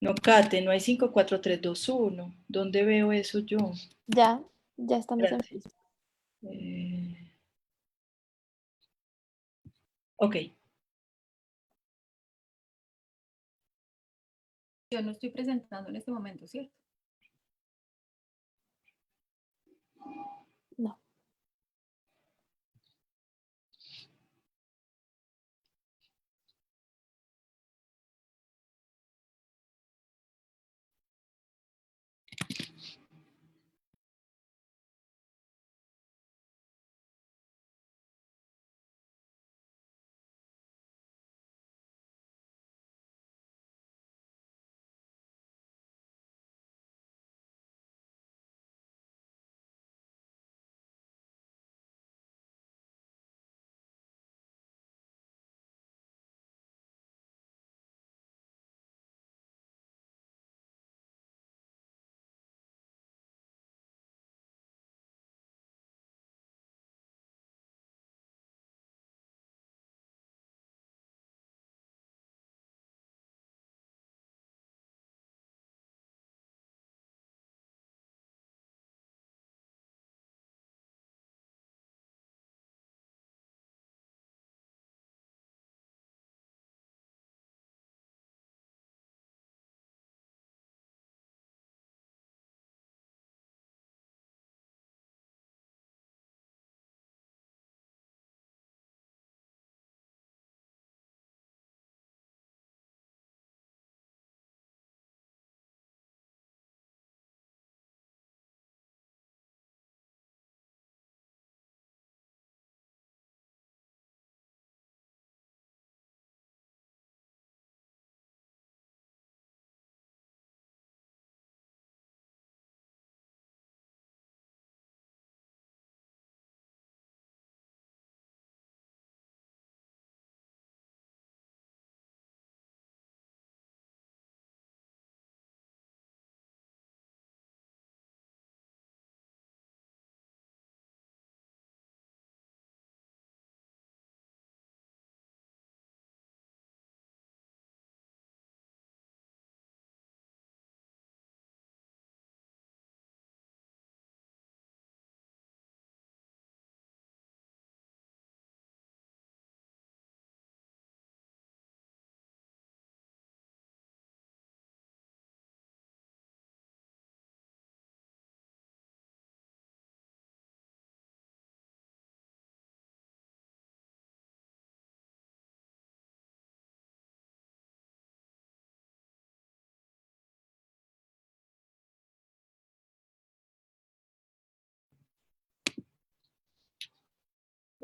No, Kate, no hay 5, 4, 3, 2, 1. ¿Dónde veo eso yo? Ya estamos en Espérate. Facebook. Ok. Yo no estoy presentando en este momento, ¿cierto? No.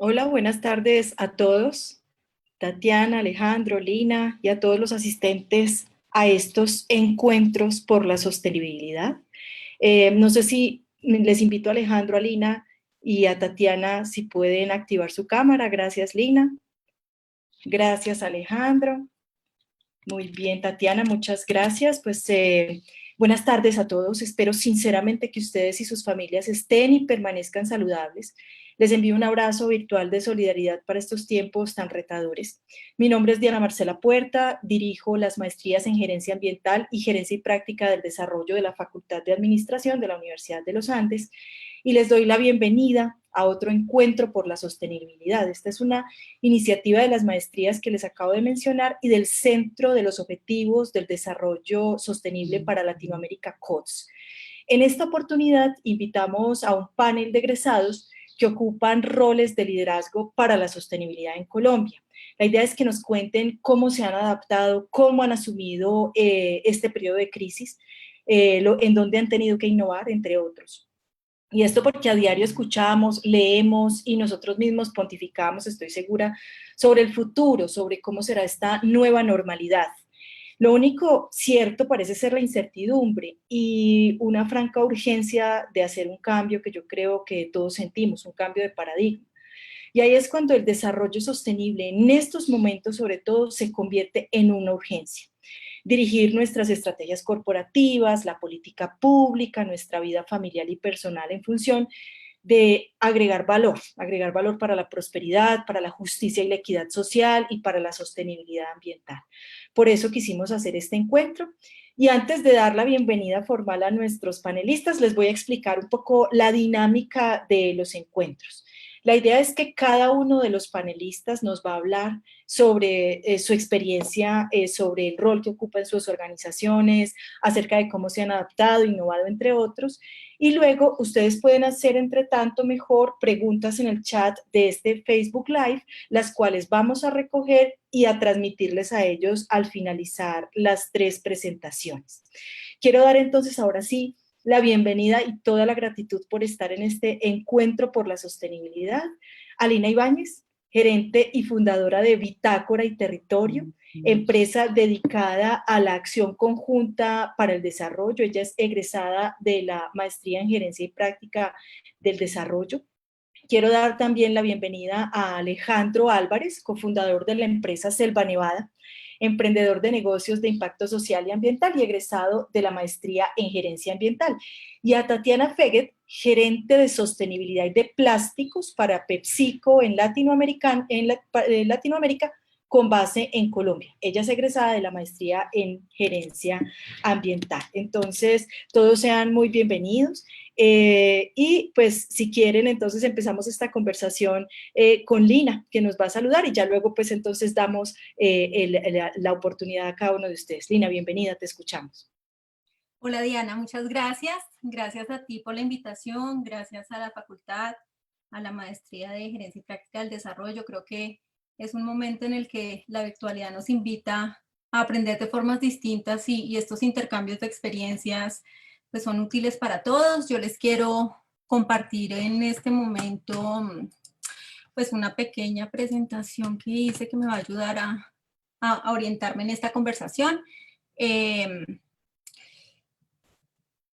Hola, buenas tardes a todos. Tatiana, Alejandro, Lina y a todos los asistentes a estos encuentros por la sostenibilidad. No sé si les invito a Alejandro, a Lina y a Tatiana si pueden activar su cámara. Gracias, Lina. Gracias, Alejandro. Muy bien, Tatiana, muchas gracias. Pues buenas tardes a todos. Espero sinceramente que ustedes y sus familias estén y permanezcan saludables. Les envío un abrazo virtual de solidaridad para estos tiempos tan retadores. Mi nombre es Diana Marcela Puerta, dirijo las maestrías en Gerencia Ambiental y Gerencia y Práctica del Desarrollo de la Facultad de Administración de la Universidad de los Andes y les doy la bienvenida a otro encuentro por la sostenibilidad. Esta es una iniciativa de las maestrías que les acabo de mencionar y del Centro de los Objetivos del Desarrollo Sostenible para Latinoamérica, CODES. En esta oportunidad invitamos a un panel de egresados que ocupan roles de liderazgo para la sostenibilidad en Colombia. La idea es que nos cuenten cómo se han adaptado, cómo han asumido este periodo de crisis, en donde han tenido que innovar, entre otros. Y esto porque a diario escuchamos, leemos y nosotros mismos pontificamos, estoy segura, sobre el futuro, sobre cómo será esta nueva normalidad. Lo único cierto parece ser la incertidumbre y una franca urgencia de hacer un cambio que yo creo que todos sentimos, un cambio de paradigma. Y ahí es cuando el desarrollo sostenible en estos momentos sobre todo se convierte en una urgencia. Dirigir nuestras estrategias corporativas, la política pública, nuestra vida familiar y personal en función de agregar valor para la prosperidad, para la justicia y la equidad social y para la sostenibilidad ambiental. Por eso quisimos hacer este encuentro Y antes de dar la bienvenida formal a nuestros panelistas, les voy a explicar un poco la dinámica de los encuentros. La idea es que cada uno de los panelistas nos va a hablar sobre su experiencia, sobre el rol que ocupa en sus organizaciones, acerca de cómo se han adaptado, innovado, entre otros. Y luego ustedes pueden hacer, entre tanto, mejor preguntas en el chat de este Facebook Live, las cuales vamos a recoger y a transmitirles a ellos al finalizar las 3 presentaciones. Quiero dar entonces ahora sí la bienvenida y toda la gratitud por estar en este encuentro por la sostenibilidad a Lina Ibáñez, gerente y fundadora de Bitácora y Territorio, empresa dedicada a la acción conjunta para el desarrollo. Ella es egresada de la maestría en gerencia y práctica del desarrollo. Quiero dar también la bienvenida a Alejandro Álvarez, cofundador de la empresa Selva Nevada, emprendedor de negocios de impacto social y ambiental y egresado de la maestría en gerencia ambiental. Y a Tatiana Feguet, gerente de sostenibilidad y de plásticos para PepsiCo en Latinoamérica con base en Colombia. Ella es egresada de la maestría en gerencia ambiental. Entonces, todos sean muy bienvenidos. Y pues si quieren, entonces empezamos esta conversación con Lina, que nos va a saludar y ya luego pues entonces damos la oportunidad a cada uno de ustedes. Lina, bienvenida, te escuchamos. Hola Diana, muchas gracias. Gracias a ti por la invitación, gracias a la facultad, a la maestría de gerencia y práctica del desarrollo. Creo que es un momento en el que la virtualidad nos invita a aprender de formas distintas y estos intercambios de experiencias pues son útiles para todos. Yo les quiero compartir en este momento pues una pequeña presentación que hice que me va a ayudar a orientarme en esta conversación.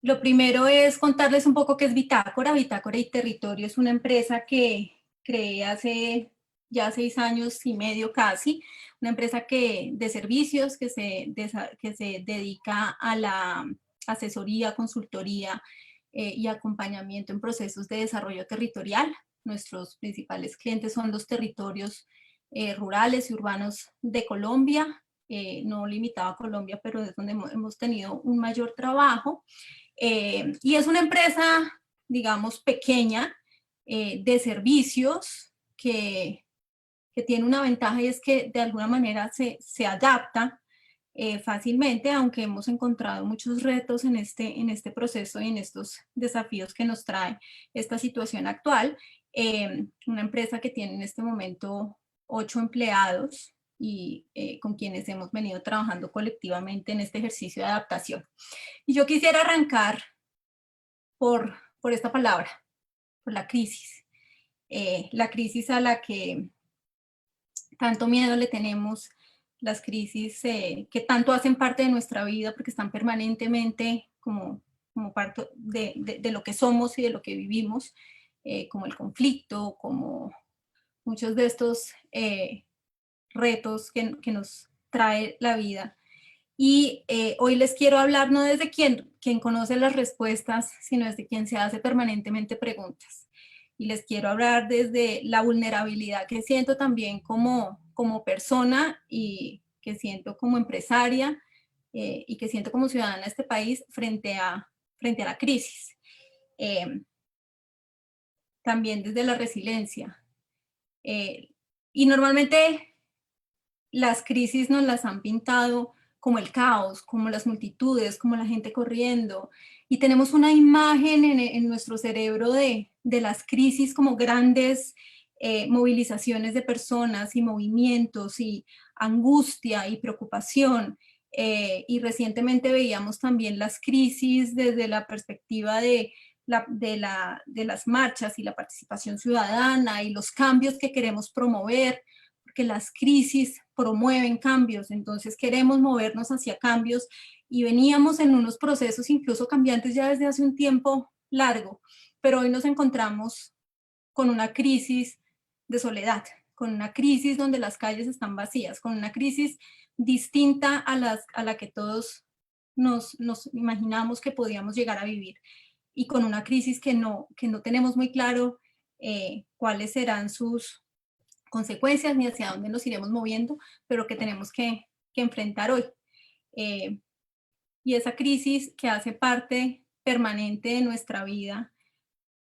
Lo primero es contarles un poco qué es Bitácora. Bitácora y Territorio es una empresa que creé hace ya 6 años y medio casi, una empresa de servicios que se dedica a la asesoría, consultoría y acompañamiento en procesos de desarrollo territorial. Nuestros principales clientes son los territorios rurales y urbanos de Colombia, no limitado a Colombia, pero es donde hemos tenido un mayor trabajo. Y es una empresa, digamos, pequeña de servicios que tiene una ventaja y es que de alguna manera se adapta fácilmente, aunque hemos encontrado muchos retos en este proceso y en estos desafíos que nos trae esta situación actual. Una empresa que tiene en este momento 8 empleados y con quienes hemos venido trabajando colectivamente en este ejercicio de adaptación. Y yo quisiera arrancar por esta palabra, por la crisis. La crisis a la que tanto miedo le tenemos, las crisis que tanto hacen parte de nuestra vida porque están permanentemente como parte de lo que somos y de lo que vivimos, como el conflicto, como muchos de estos retos que nos trae la vida. Y hoy les quiero hablar no desde quien conoce las respuestas, sino desde quien se hace permanentemente preguntas. Y les quiero hablar desde la vulnerabilidad que siento también como persona y que siento como empresaria y que siento como ciudadana de este país frente a la crisis. También desde la resiliencia. Y normalmente las crisis nos las han pintado como el caos, como las multitudes, como la gente corriendo. Y tenemos una imagen en nuestro cerebro de las crisis como grandes movilizaciones de personas y movimientos y angustia y preocupación. Y recientemente veíamos también las crisis desde la perspectiva de las marchas y la participación ciudadana y los cambios que queremos promover, porque las crisis promueven cambios, entonces queremos movernos hacia cambios y veníamos en unos procesos incluso cambiantes ya desde hace un tiempo largo, pero hoy nos encontramos con una crisis de soledad, con una crisis donde las calles están vacías, con una crisis distinta a la que todos nos imaginamos que podíamos llegar a vivir y con una crisis que no tenemos muy claro cuáles serán sus consecuencias ni hacia dónde nos iremos moviendo, pero que tenemos que enfrentar hoy. y esa crisis que hace parte permanente de nuestra vida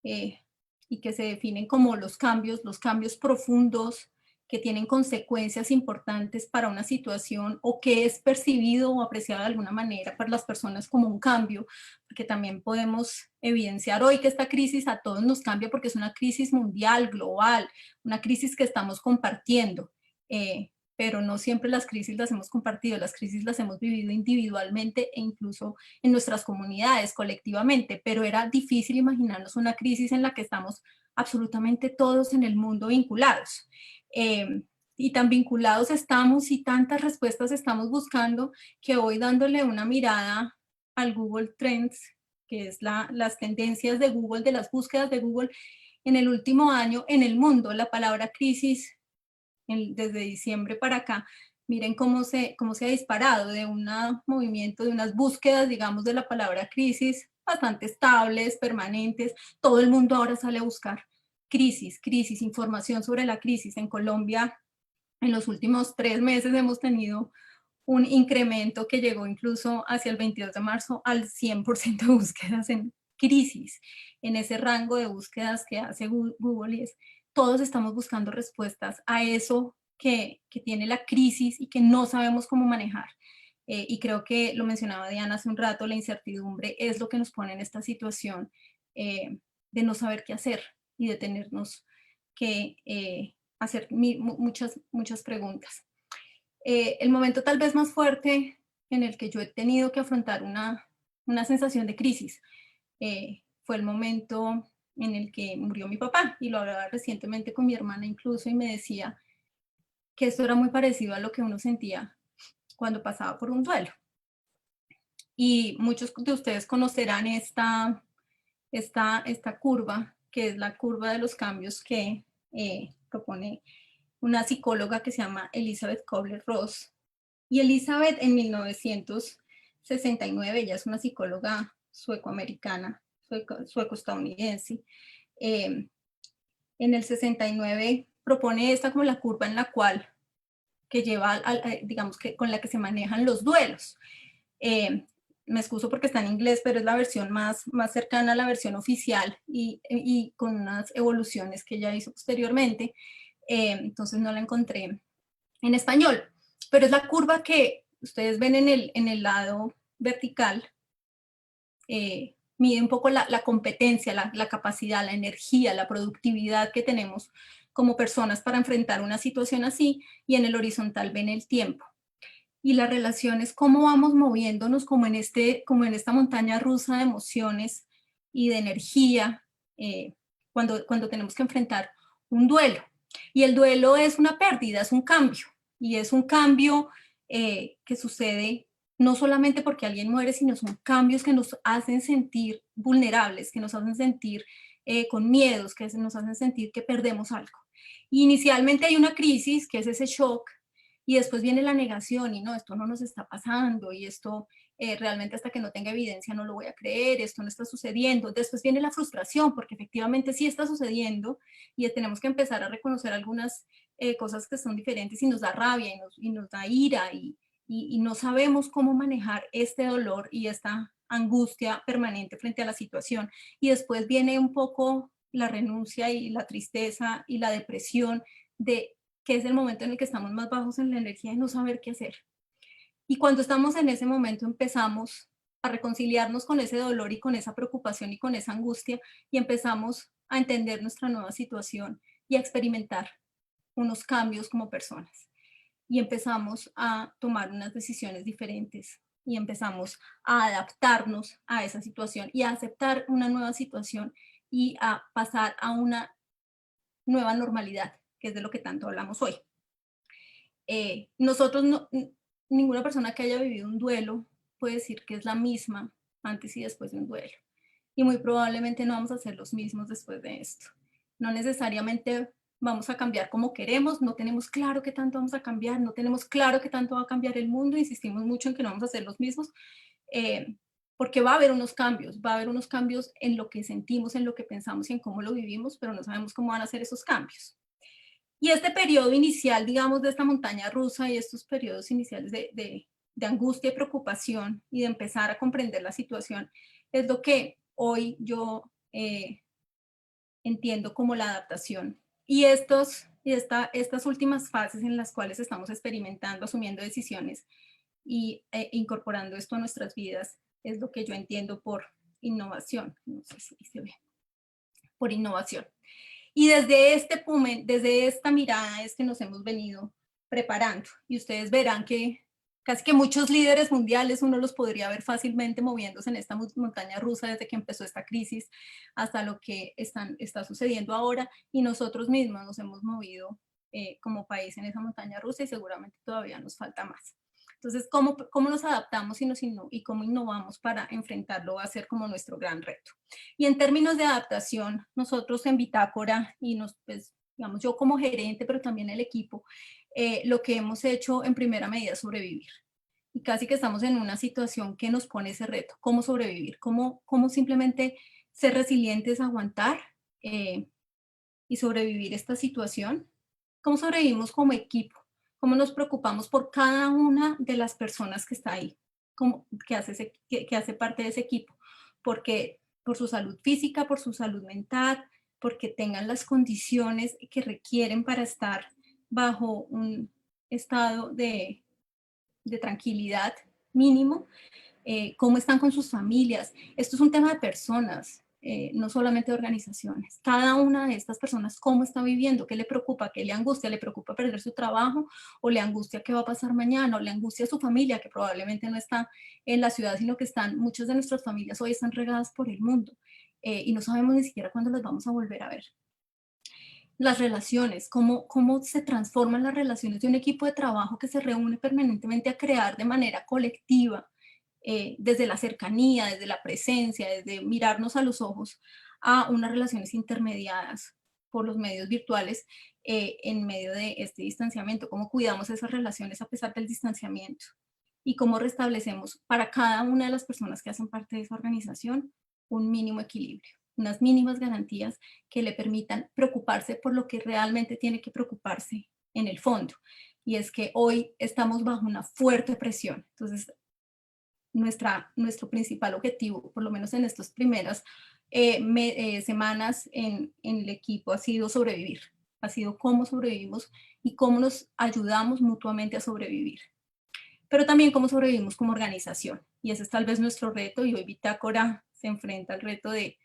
y que se definen como los cambios profundos que tienen consecuencias importantes para una situación o que es percibido o apreciado de alguna manera por las personas como un cambio, porque también podemos evidenciar hoy que esta crisis a todos nos cambia porque es una crisis mundial, global, una crisis que estamos compartiendo. Pero no siempre las crisis las hemos compartido, las crisis las hemos vivido individualmente e incluso en nuestras comunidades, colectivamente, pero era difícil imaginarnos una crisis en la que estamos absolutamente todos en el mundo vinculados. Y tan vinculados estamos y tantas respuestas estamos buscando que hoy dándole una mirada al Google Trends, que es las tendencias de Google, de las búsquedas de Google, en el último año en el mundo, la palabra crisis desde diciembre para acá, miren cómo se ha disparado de un movimiento, de unas búsquedas, digamos, de la palabra crisis, bastante estables, permanentes. Todo el mundo ahora sale a buscar crisis, información sobre la crisis. En Colombia, en los últimos 3 meses hemos tenido un incremento que llegó incluso hacia el 22 de marzo al 100% de búsquedas en crisis, en ese rango de búsquedas que hace Google, y todos estamos buscando respuestas a eso que tiene la crisis y que no sabemos cómo manejar. Y creo que lo mencionaba Diana hace un rato, la incertidumbre es lo que nos pone en esta situación de no saber qué hacer y de tenernos que hacer muchas preguntas. El momento tal vez más fuerte en el que yo he tenido que afrontar una sensación de crisis fue el momento en el que murió mi papá, y lo hablaba recientemente con mi hermana incluso, y me decía que esto era muy parecido a lo que uno sentía cuando pasaba por un duelo. Y muchos de ustedes conocerán esta curva, que es la curva de los cambios que propone una psicóloga que se llama Elizabeth Kubler-Ross. Y Elizabeth en 1969, ella es una psicóloga suecoamericana, sueco-estadounidense, en el 69 propone esta como la curva en la cual, que lleva, digamos que con la que se manejan los duelos. Me excuso porque está en inglés, pero es la versión más cercana a la versión oficial y con unas evoluciones que ella hizo posteriormente, entonces no la encontré en español, pero es la curva que ustedes ven en el lado vertical, mide un poco la competencia, la capacidad, la energía, la productividad que tenemos como personas para enfrentar una situación así, y en el horizontal ven el tiempo. Y la relación es cómo vamos moviéndonos como en esta montaña rusa de emociones y de energía cuando tenemos que enfrentar un duelo. Y el duelo es una pérdida, es un cambio. Y es un cambio que sucede no solamente porque alguien muere, sino son cambios que nos hacen sentir vulnerables, que nos hacen sentir con miedos, que nos hacen sentir que perdemos algo. Y inicialmente hay una crisis, que es ese shock, y después viene la negación y no, esto no nos está pasando y esto realmente hasta que no tenga evidencia no lo voy a creer, esto no está sucediendo. Después viene la frustración porque efectivamente sí está sucediendo y tenemos que empezar a reconocer algunas cosas que son diferentes y nos da rabia y nos da ira y no sabemos cómo manejar este dolor y esta angustia permanente frente a la situación. Y después viene un poco la renuncia y la tristeza y la depresión que es el momento en el que estamos más bajos en la energía y no saber qué hacer. Y cuando estamos en ese momento empezamos a reconciliarnos con ese dolor y con esa preocupación y con esa angustia y empezamos a entender nuestra nueva situación y a experimentar unos cambios como personas. Y empezamos a tomar unas decisiones diferentes y empezamos a adaptarnos a esa situación y a aceptar una nueva situación y a pasar a una nueva normalidad, que es de lo que tanto hablamos hoy. Nosotros, ninguna persona que haya vivido un duelo puede decir que es la misma antes y después de un duelo. Y muy probablemente no vamos a ser los mismos después de esto. No necesariamente vamos a cambiar como queremos, no tenemos claro qué tanto vamos a cambiar, no tenemos claro qué tanto va a cambiar el mundo, insistimos mucho en que no vamos a ser los mismos, porque va a haber unos cambios en lo que sentimos, en lo que pensamos y en cómo lo vivimos, pero no sabemos cómo van a ser esos cambios. Y este periodo inicial, digamos, de esta montaña rusa y estos periodos iniciales de de angustia y preocupación y de empezar a comprender la situación, es lo que hoy yo entiendo como la adaptación. Y estas últimas fases en las cuales estamos experimentando, asumiendo decisiones y incorporando esto a nuestras vidas, es lo que yo entiendo por innovación. No sé si se ve. Por innovación. Y desde esta mirada es que nos hemos venido preparando. Y ustedes verán que casi que muchos líderes mundiales uno los podría ver fácilmente moviéndose en esta montaña rusa desde que empezó esta crisis hasta lo que está sucediendo ahora. Y nosotros mismos nos hemos movido como país en esa montaña rusa y seguramente todavía nos falta más. Entonces, ¿cómo nos adaptamos y cómo innovamos para enfrentarlo va a ser como nuestro gran reto? Y en términos de adaptación, nosotros en Bitácora, pues, digamos yo como gerente, pero también el equipo, lo que hemos hecho en primera medida es sobrevivir. Y casi que estamos en una situación que nos pone ese reto, cómo sobrevivir, cómo simplemente ser resilientes, aguantar y sobrevivir esta situación. ¿Cómo sobrevivimos como equipo? ¿Cómo nos preocupamos por cada una de las personas que está ahí, que hace parte de ese equipo? Porque por su salud física, por su salud mental, porque tengan las condiciones que requieren para estar bajo un estado de tranquilidad mínimo, cómo están con sus familias. Esto es un tema de personas, no solamente de organizaciones. Cada una de estas personas, cómo está viviendo, qué le preocupa, qué le angustia, le preocupa perder su trabajo, o le angustia qué va a pasar mañana, o le angustia a su familia, que probablemente no está en la ciudad, sino que muchas de nuestras familias hoy están regadas por el mundo, y no sabemos ni siquiera cuándo las vamos a volver a ver. Las relaciones, cómo se transforman las relaciones de un equipo de trabajo que se reúne permanentemente a crear de manera colectiva, desde la cercanía, desde la presencia, desde mirarnos a los ojos, a unas relaciones intermediadas por los medios virtuales en medio de este distanciamiento. Cómo cuidamos esas relaciones a pesar del distanciamiento y cómo restablecemos para cada una de las personas que hacen parte de esa organización un mínimo equilibrio, unas mínimas garantías que le permitan preocuparse por lo que realmente tiene que preocuparse en el fondo. Y es que hoy estamos bajo una fuerte presión. Entonces, nuestro principal objetivo, por lo menos en estas primeras semanas en el equipo, ha sido sobrevivir. Ha sido cómo sobrevivimos y cómo nos ayudamos mutuamente a sobrevivir. Pero también cómo sobrevivimos como organización. Y ese es tal vez nuestro reto, y hoy Bitácora se enfrenta al reto de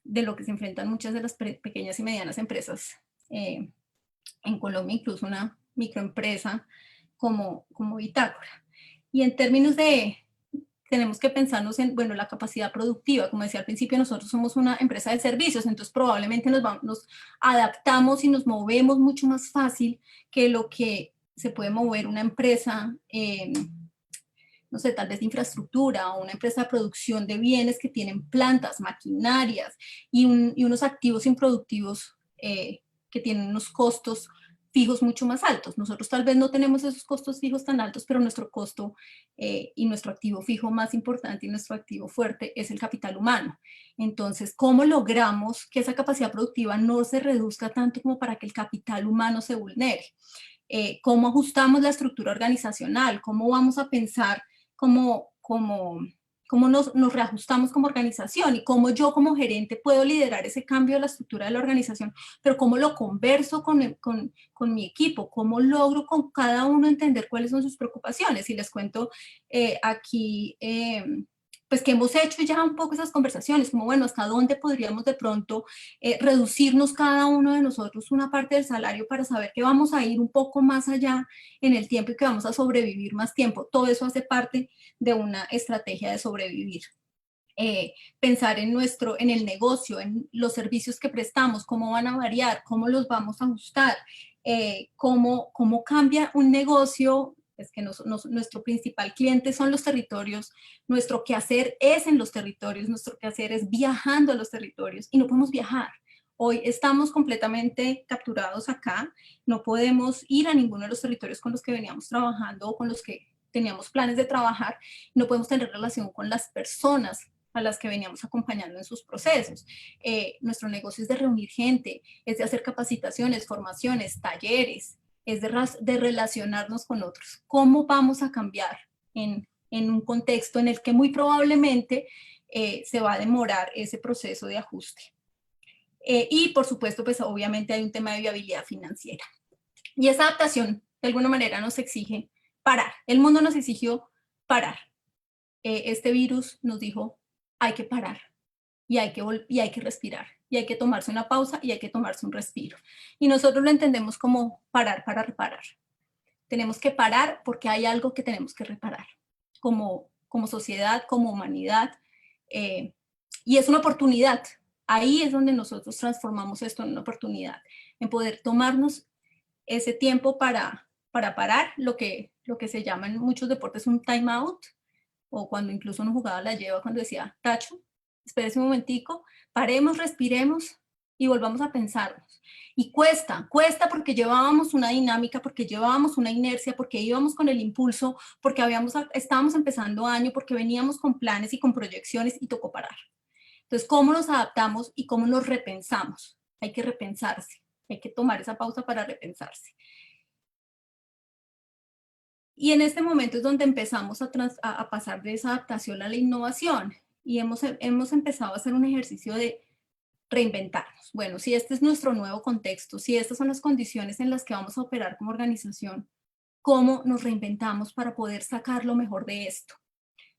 lo que se enfrentan muchas de las pequeñas y medianas empresas en Colombia, incluso una microempresa como Bitácora. Y en términos tenemos que pensarnos en, bueno, la capacidad productiva. Como decía al principio, nosotros somos una empresa de servicios, entonces probablemente nos adaptamos y nos movemos mucho más fácil que lo que se puede mover una empresa, no sé, tal vez de infraestructura o una empresa de producción de bienes que tienen plantas, maquinarias y unos activos improductivos que tienen unos costos fijos mucho más altos. Nosotros tal vez no tenemos esos costos fijos tan altos, pero nuestro costo y nuestro activo fijo más importante y nuestro activo fuerte es el capital humano. Entonces, ¿cómo logramos que esa capacidad productiva no se reduzca tanto como para que el capital humano se vulnere? ¿Cómo ajustamos la estructura organizacional? ¿Cómo vamos a pensar cómo nos reajustamos como organización y cómo yo como gerente puedo liderar ese cambio de la estructura de la organización, pero cómo lo converso con mi equipo, cómo logro con cada uno entender cuáles son sus preocupaciones. Y les cuento aquí, pues que hemos hecho ya un poco esas conversaciones, como bueno, hasta dónde podríamos de pronto reducirnos cada uno de nosotros una parte del salario para saber que vamos a ir un poco más allá en el tiempo y que vamos a sobrevivir más tiempo. Todo eso hace parte de una estrategia de sobrevivir. Pensar en el negocio, en los servicios que prestamos, cómo van a variar, cómo los vamos a ajustar, cómo cambia un negocio. Es que nuestro principal cliente son los territorios, nuestro quehacer es en los territorios, nuestro quehacer es viajando a los territorios y no podemos viajar. Hoy estamos completamente capturados acá, no podemos ir a ninguno de los territorios con los que veníamos trabajando o con los que teníamos planes de trabajar, no podemos tener relación con las personas a las que veníamos acompañando en sus procesos. Nuestro negocio es de reunir gente, es de hacer capacitaciones, formaciones, talleres, es de relacionarnos con otros. ¿Cómo vamos a cambiar en un contexto en el que muy probablemente se va a demorar ese proceso de ajuste? Y por supuesto, pues obviamente hay un tema de viabilidad financiera. Y esa adaptación, de alguna manera, nos exige parar. El mundo nos exigió parar. Este virus nos dijo, hay que parar y hay que respirar y hay que tomarse una pausa y hay que tomarse un respiro. Y nosotros lo entendemos como parar para reparar. Tenemos que parar porque hay algo que tenemos que reparar como sociedad, como humanidad, y es una oportunidad. Ahí es donde nosotros transformamos esto en una oportunidad, en poder tomarnos ese tiempo para parar, lo que se llama en muchos deportes un time out, o cuando incluso uno jugaba la lleva, cuando decía, tacho, espérese un momentico, paremos, respiremos y volvamos a pensarnos. Y cuesta porque llevábamos una dinámica, porque llevábamos una inercia, porque íbamos con el impulso, porque estábamos empezando año, porque veníamos con planes y con proyecciones y tocó parar. Entonces, ¿cómo nos adaptamos y cómo nos repensamos? Hay que repensarse, hay que tomar esa pausa para repensarse. Y en este momento es donde empezamos a pasar de esa adaptación a la innovación y hemos empezado a hacer un ejercicio de reinventarnos. Bueno, si este es nuestro nuevo contexto, si estas son las condiciones en las que vamos a operar como organización, ¿cómo nos reinventamos para poder sacar lo mejor de esto?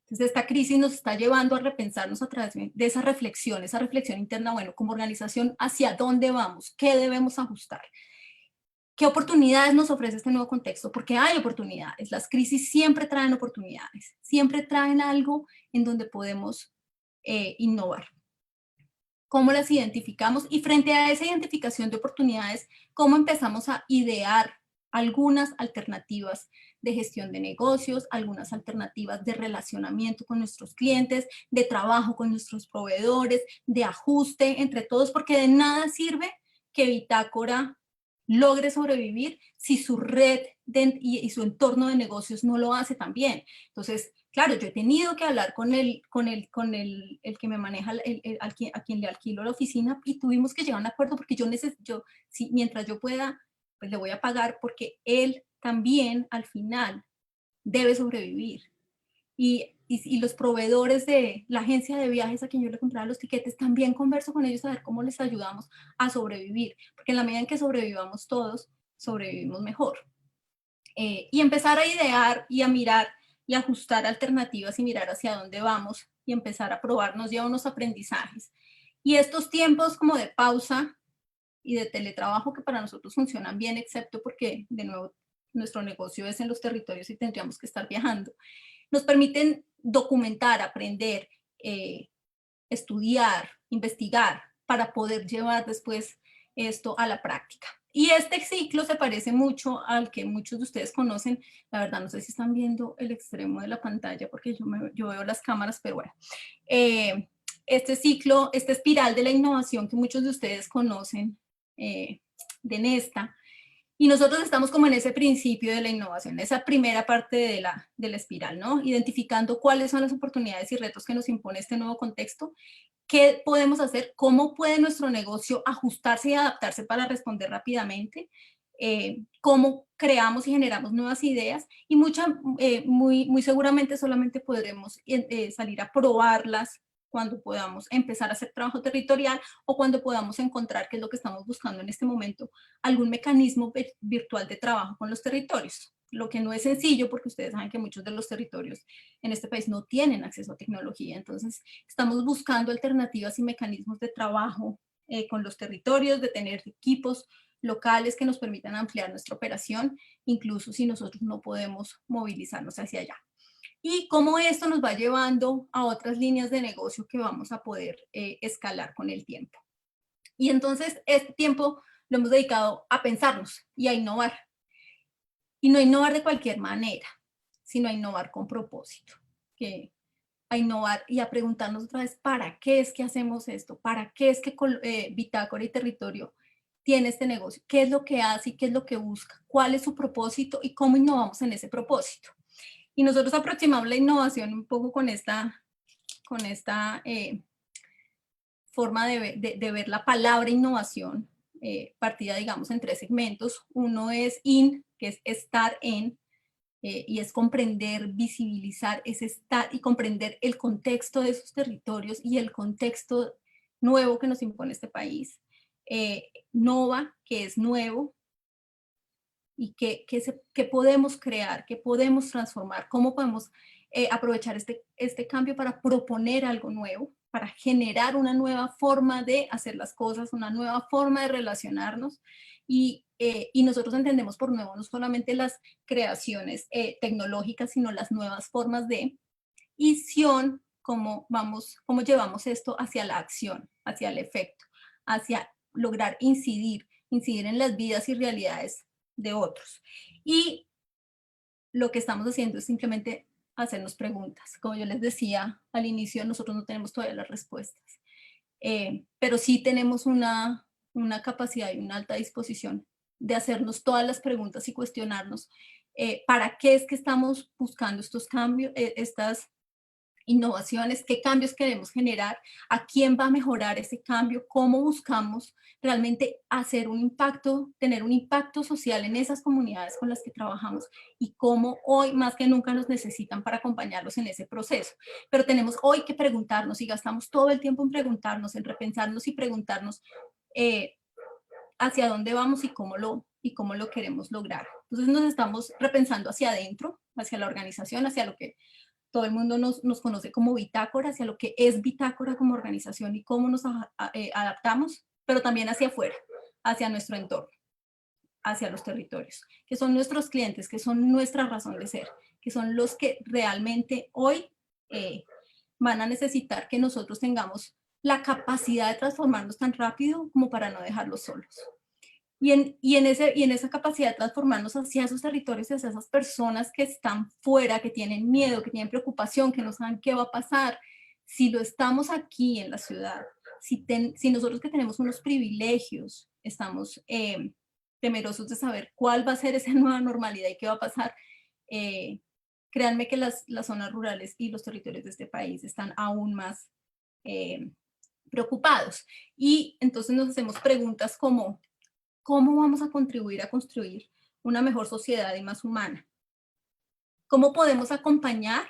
Entonces, esta crisis nos está llevando a repensarnos a través de esa reflexión interna, bueno, como organización, ¿hacia dónde vamos? ¿Qué debemos ajustar? ¿Qué oportunidades nos ofrece este nuevo contexto? Porque hay oportunidades. Las crisis siempre traen oportunidades, siempre traen algo en donde podemos innovar. ¿Cómo las identificamos? Y frente a esa identificación de oportunidades, ¿cómo empezamos a idear algunas alternativas de gestión de negocios, algunas alternativas de relacionamiento con nuestros clientes, de trabajo con nuestros proveedores, de ajuste entre todos? Porque de nada sirve que Bitácora logre sobrevivir si su red y su entorno de negocios no lo hace tan bien. Entonces, claro, yo he tenido que hablar con el que me maneja, a quien le alquilo la oficina, y tuvimos que llegar a un acuerdo porque mientras yo pueda, pues le voy a pagar, porque él también al final debe sobrevivir. Y los proveedores de la agencia de viajes a quien yo le compraba los tiquetes, también converso con ellos a ver cómo les ayudamos a sobrevivir, porque en la medida en que sobrevivamos todos, sobrevivimos mejor. Y empezar a idear y a mirar y ajustar alternativas y mirar hacia dónde vamos y empezar a probarnos ya unos aprendizajes. Y estos tiempos como de pausa y de teletrabajo que para nosotros funcionan bien, excepto porque, de nuevo, nuestro negocio es en los territorios y tendríamos que estar viajando, nos permiten documentar, aprender, estudiar, investigar, para poder llevar después esto a la práctica. Y este ciclo se parece mucho al que muchos de ustedes conocen. La verdad, no sé si están viendo el extremo de la pantalla porque yo veo las cámaras, pero bueno. Este ciclo, esta espiral de la innovación que muchos de ustedes conocen, de Nesta, y nosotros estamos como en ese principio de la innovación, esa primera parte de la espiral, ¿no? Identificando cuáles son las oportunidades y retos que nos impone este nuevo contexto, qué podemos hacer, cómo puede nuestro negocio ajustarse y adaptarse para responder rápidamente, cómo creamos y generamos nuevas ideas, y muy seguramente solamente podremos salir a probarlas cuando podamos empezar a hacer trabajo territorial o cuando podamos encontrar, que es lo que estamos buscando en este momento, algún mecanismo virtual de trabajo con los territorios. Lo que no es sencillo, porque ustedes saben que muchos de los territorios en este país no tienen acceso a tecnología. Entonces, estamos buscando alternativas y mecanismos de trabajo con los territorios, de tener equipos locales que nos permitan ampliar nuestra operación, incluso si nosotros no podemos movilizarnos hacia allá. Y cómo esto nos va llevando a otras líneas de negocio que vamos a poder escalar con el tiempo. Y entonces este tiempo lo hemos dedicado a pensarnos y a innovar. Y no innovar de cualquier manera, sino a innovar con propósito. A innovar y a preguntarnos otra vez, ¿para qué es que hacemos esto? ¿Para qué es que Bitácora y Territorio tiene este negocio? ¿Qué es lo que hace y qué es lo que busca? ¿Cuál es su propósito y cómo innovamos en ese propósito? Y nosotros aproximamos la innovación un poco con esta forma de ver la palabra innovación, partida, digamos, en 3 segmentos. Uno es in, que es estar en, y es comprender, visibilizar, es estar y comprender el contexto de esos territorios y el contexto nuevo que nos impone este país. Nova, que es nuevo, y qué podemos crear, qué podemos transformar, cómo podemos aprovechar este cambio para proponer algo nuevo, para generar una nueva forma de hacer las cosas, una nueva forma de relacionarnos. Y nosotros entendemos por nuevo no solamente las creaciones tecnológicas, sino las nuevas formas de Sion, cómo llevamos esto hacia la acción, hacia el efecto, hacia lograr incidir en las vidas y realidades de otros. Y lo que estamos haciendo es simplemente hacernos preguntas. Como yo les decía al inicio, nosotros no tenemos todavía las respuestas, pero sí tenemos una capacidad y una alta disposición de hacernos todas las preguntas y cuestionarnos para qué es que estamos buscando estos cambios, estas innovaciones, qué cambios queremos generar, a quién va a mejorar ese cambio, cómo buscamos realmente hacer un impacto, tener un impacto social en esas comunidades con las que trabajamos y cómo hoy más que nunca nos necesitan para acompañarlos en ese proceso. Pero tenemos hoy que preguntarnos y gastamos todo el tiempo en preguntarnos, en repensarnos y preguntarnos hacia dónde vamos y cómo lo queremos lograr. Entonces nos estamos repensando hacia adentro, hacia la organización, hacia lo que todo el mundo nos conoce como Bitácora, hacia lo que es Bitácora como organización y cómo nos adaptamos, pero también hacia afuera, hacia nuestro entorno, hacia los territorios, que son nuestros clientes, que son nuestra razón de ser, que son los que realmente hoy van a necesitar que nosotros tengamos la capacidad de transformarnos tan rápido como para no dejarlos solos. Y en esa capacidad de transformarnos hacia esos territorios y hacia esas personas que están fuera, que tienen miedo, que tienen preocupación, que no saben qué va a pasar, si lo estamos aquí en la ciudad, si nosotros que tenemos unos privilegios estamos temerosos de saber cuál va a ser esa nueva normalidad y qué va a pasar, créanme que las zonas rurales y los territorios de este país están aún más preocupados. Y entonces nos hacemos preguntas como, ¿cómo vamos a contribuir a construir una mejor sociedad y más humana? ¿Cómo podemos acompañar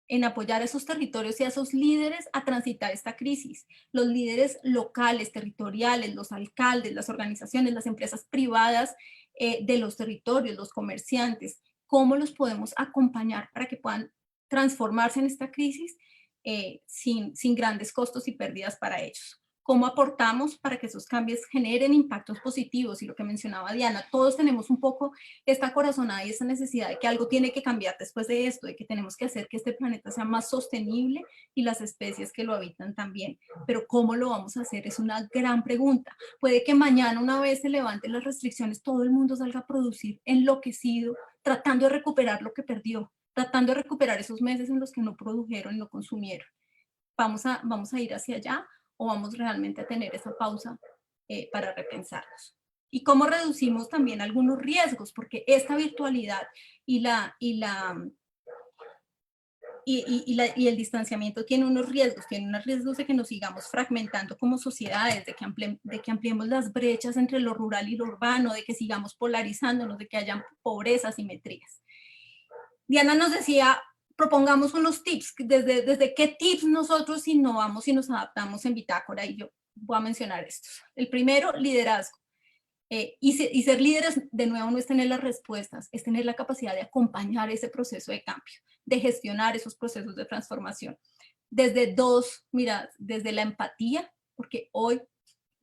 en apoyar a esos territorios y a esos líderes a transitar esta crisis? Los líderes locales, territoriales, los alcaldes, las organizaciones, las empresas privadas de los territorios, los comerciantes, ¿cómo los podemos acompañar para que puedan transformarse en esta crisis sin grandes costos y pérdidas para ellos? ¿Cómo aportamos para que esos cambios generen impactos positivos? Y lo que mencionaba Diana, todos tenemos un poco esta corazonada y esa necesidad de que algo tiene que cambiar después de esto, de que tenemos que hacer que este planeta sea más sostenible y las especies que lo habitan también. Pero ¿cómo lo vamos a hacer? Es una gran pregunta. Puede que mañana, una vez se levanten las restricciones, todo el mundo salga a producir enloquecido, tratando de recuperar lo que perdió, tratando de recuperar esos meses en los que no produjeron y no consumieron. ¿Vamos a ir hacia allá o vamos realmente a tener esa pausa para repensarnos? Y cómo reducimos también algunos riesgos, porque esta virtualidad y el distanciamiento tiene unos riesgos de que nos sigamos fragmentando como sociedades, de que ampliemos las brechas entre lo rural y lo urbano, de que sigamos polarizándonos, de que haya pobreza, asimetrías. Diana nos decía, propongamos unos tips, desde qué tips nosotros innovamos y nos adaptamos en Bitácora, y yo voy a mencionar estos. El primero, liderazgo. Y ser líderes, de nuevo, no es tener las respuestas, es tener la capacidad de acompañar ese proceso de cambio, de gestionar esos procesos de transformación. Desde la empatía, porque hoy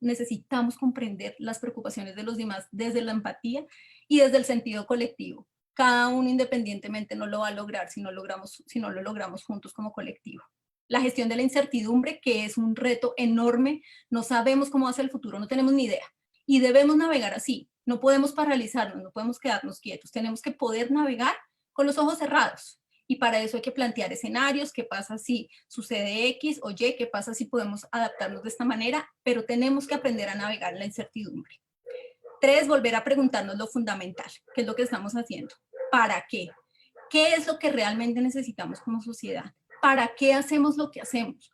necesitamos comprender las preocupaciones de los demás desde la empatía y desde el sentido colectivo. Cada uno independientemente no lo va a lograr si no lo logramos juntos como colectivo. La gestión de la incertidumbre, que es un reto enorme, no sabemos cómo va a ser el futuro, no tenemos ni idea. Y debemos navegar así, no podemos paralizarnos, no podemos quedarnos quietos, tenemos que poder navegar con los ojos cerrados. Y para eso hay que plantear escenarios, qué pasa si sucede X o Y, qué pasa si podemos adaptarnos de esta manera, pero tenemos que aprender a navegar en la incertidumbre. 3, volver a preguntarnos lo fundamental, qué es lo que estamos haciendo, ¿para qué? ¿Qué es lo que realmente necesitamos como sociedad? ¿Para qué hacemos lo que hacemos?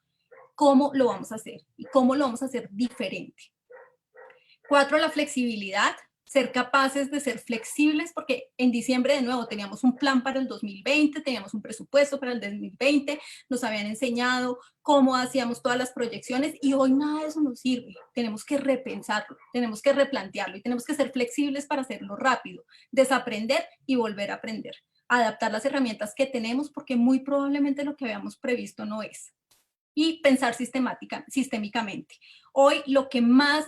¿Cómo lo vamos a hacer? ¿Y cómo lo vamos a hacer diferente? 4, la flexibilidad, ser capaces de ser flexibles, porque en diciembre de nuevo teníamos un plan para el 2020, teníamos un presupuesto para el 2020, nos habían enseñado cómo hacíamos todas las proyecciones y hoy nada de eso nos sirve. Tenemos que repensarlo, tenemos que replantearlo y tenemos que ser flexibles para hacerlo rápido, desaprender y volver a aprender, adaptar las herramientas que tenemos porque muy probablemente lo que habíamos previsto no es. Y pensar sistémicamente. Hoy lo que más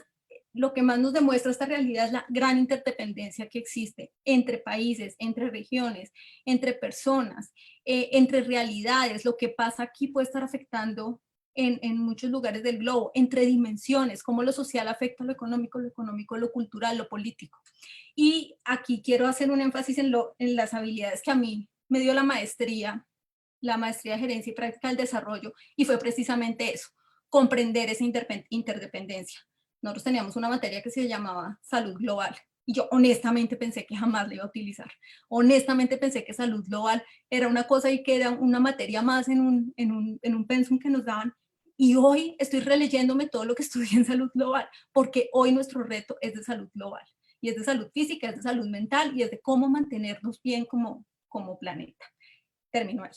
nos demuestra esta realidad es la gran interdependencia que existe entre países, entre regiones, entre personas, entre realidades. Lo que pasa aquí puede estar afectando en muchos lugares del globo, entre dimensiones, cómo lo social afecta a lo económico, lo cultural, lo político. Y aquí quiero hacer un énfasis en las habilidades que a mí me dio la maestría de gerencia y práctica del desarrollo, y fue precisamente eso, comprender esa interdependencia. Nosotros teníamos una materia que se llamaba salud global, y yo honestamente pensé que jamás la iba a utilizar. Honestamente pensé que salud global era una cosa y que era una materia más en un pensum que nos daban, y hoy estoy releyéndome todo lo que estudié en salud global, porque hoy nuestro reto es de salud global, y es de salud física, es de salud mental, y es de cómo mantenernos bien como planeta. Termino ahí.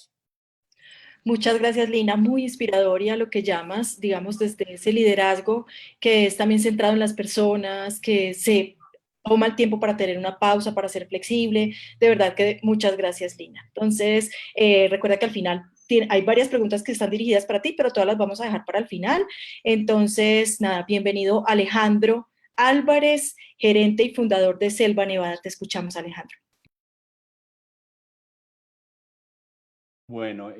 Muchas gracias, Lina. Muy inspirador y a lo que llamas, digamos, desde ese liderazgo que es también centrado en las personas, que se toma el tiempo para tener una pausa, para ser flexible. De verdad que muchas gracias, Lina. Entonces, recuerda que al final hay varias preguntas que están dirigidas para ti, pero todas las vamos a dejar para el final. Entonces, nada, bienvenido Alejandro Álvarez, gerente y fundador de Selva Nevada. Te escuchamos, Alejandro. Bueno,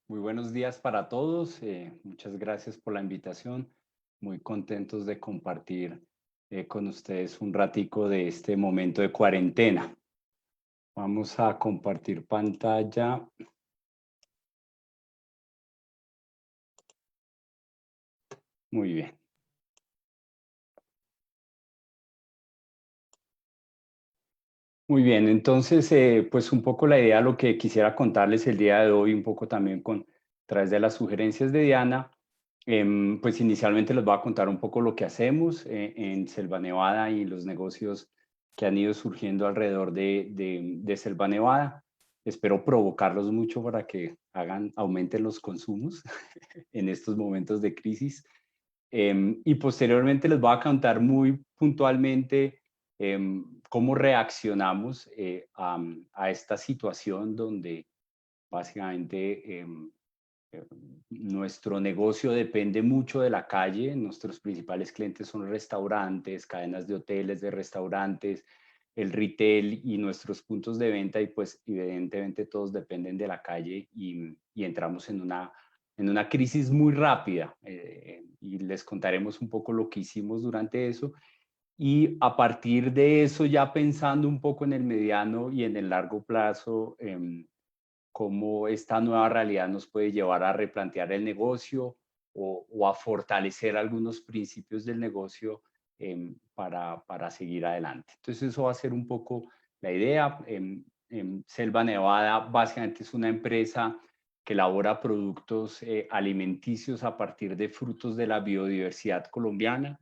muy buenos días para todos. Muchas gracias por la invitación. Muy contentos de compartir con ustedes un ratico de este momento de cuarentena. Vamos a compartir pantalla. Muy bien. Muy bien, entonces, pues un poco la idea, lo que quisiera contarles el día de hoy, un poco también a través de las sugerencias de Diana, pues inicialmente les voy a contar un poco lo que hacemos en Selva Nevada y los negocios que han ido surgiendo alrededor de Selva Nevada. Espero provocarlos mucho para que aumenten los consumos en estos momentos de crisis. Y posteriormente les voy a contar muy puntualmente cómo reaccionamos a esta situación donde básicamente nuestro negocio depende mucho de la calle. Nuestros principales clientes son restaurantes, cadenas de hoteles, de restaurantes, el retail y nuestros puntos de venta, y pues evidentemente todos dependen de la calle y entramos en una crisis muy rápida, y les contaremos un poco lo que hicimos durante eso. Y a partir de eso, ya pensando un poco en el mediano y en el largo plazo, cómo esta nueva realidad nos puede llevar a replantear el negocio o a fortalecer algunos principios del negocio para seguir adelante. Entonces eso va a ser un poco la idea. Selva Nevada básicamente es una empresa que elabora productos alimenticios a partir de frutos de la biodiversidad colombiana.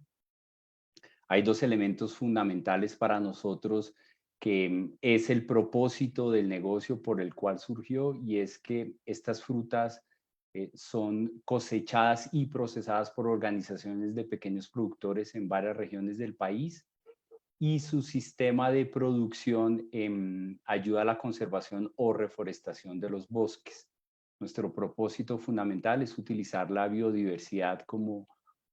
Hay dos elementos fundamentales para nosotros que es el propósito del negocio por el cual surgió, y es que estas frutas son cosechadas y procesadas por organizaciones de pequeños productores en varias regiones del país, y su sistema de producción ayuda a la conservación o reforestación de los bosques. Nuestro propósito fundamental es utilizar la biodiversidad como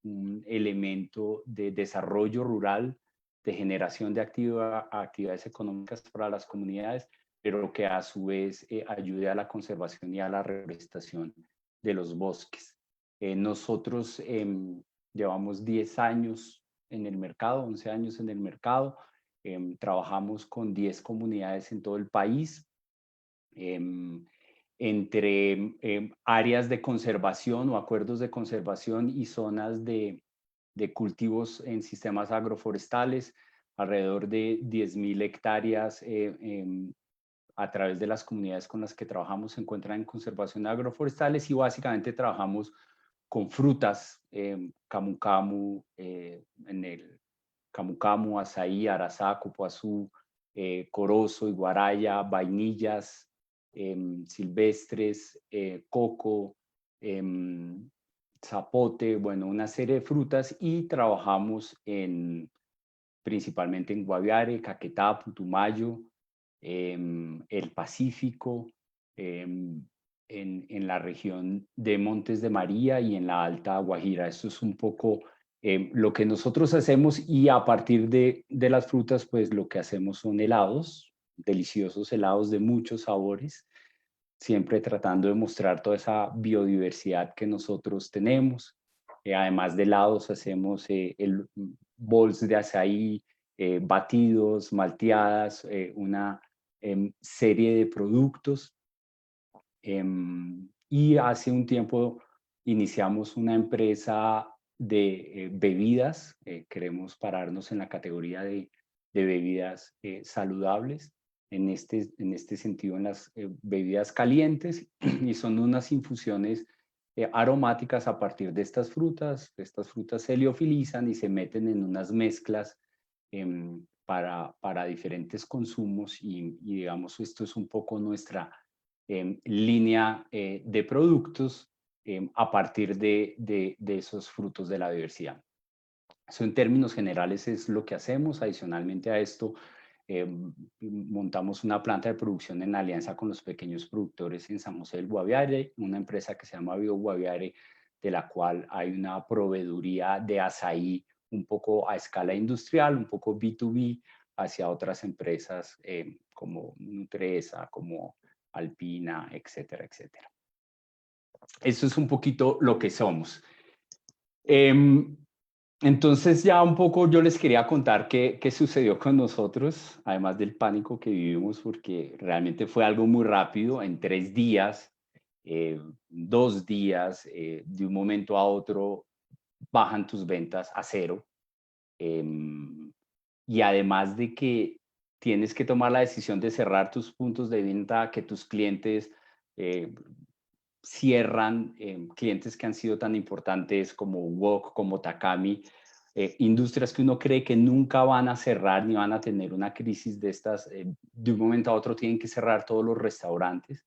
un elemento de desarrollo rural, de generación de actividades económicas para las comunidades, pero que a su vez ayude a la conservación y a la reforestación de los bosques. Nosotros llevamos 10 años en el mercado, 11 años en el mercado. Trabajamos con 10 comunidades en todo el país, entre áreas de conservación o acuerdos de conservación y zonas de cultivos en sistemas agroforestales. Alrededor de 10.000 hectáreas a través de las comunidades con las que trabajamos se encuentran en conservación agroforestales, y básicamente trabajamos con frutas, camu camu, en el camu camu, azaí, arazá, copoazú, corozo, iguaraya, vainillas, silvestres, coco, zapote, bueno, una serie de frutas, y trabajamos principalmente en Guaviare, Caquetá, Putumayo, el Pacífico, en la región de Montes de María y en la Alta Guajira. Esto es un poco lo que nosotros hacemos, y a partir de las frutas, pues lo que hacemos son helados, deliciosos helados de muchos sabores, siempre tratando de mostrar toda esa biodiversidad que nosotros tenemos. Además de helados, hacemos bols de azaí, batidos, malteadas, una serie de productos. Y hace un tiempo iniciamos una empresa de bebidas. Queremos pararnos en la categoría de bebidas saludables, en este sentido, en las bebidas calientes, y son unas infusiones aromáticas a partir de estas frutas. Estas frutas se liofilizan y se meten en unas mezclas para diferentes consumos, y digamos, esto es un poco nuestra línea de productos a partir de esos frutos de la diversidad. Eso, en términos generales, es lo que hacemos. Adicionalmente a esto, montamos una planta de producción en alianza con los pequeños productores en San José del Guaviare, una empresa que se llama Bio Guaviare, de la cual hay una proveeduría de azaí un poco a escala industrial, un poco B2B, hacia otras empresas como Nutresa, como Alpina, etcétera, etcétera. Eso es un poquito lo que somos. Entonces, ya un poco yo les quería contar qué sucedió con nosotros, además del pánico que vivimos, porque realmente fue algo muy rápido. En 3 días, 2 días, de un momento a otro, bajan tus ventas a 0. Y además de que tienes que tomar la decisión de cerrar tus puntos de venta, que tus clientes cierran, clientes que han sido tan importantes como Wok, como Takami, industrias que uno cree que nunca van a cerrar ni van a tener una crisis de estas, de un momento a otro tienen que cerrar todos los restaurantes.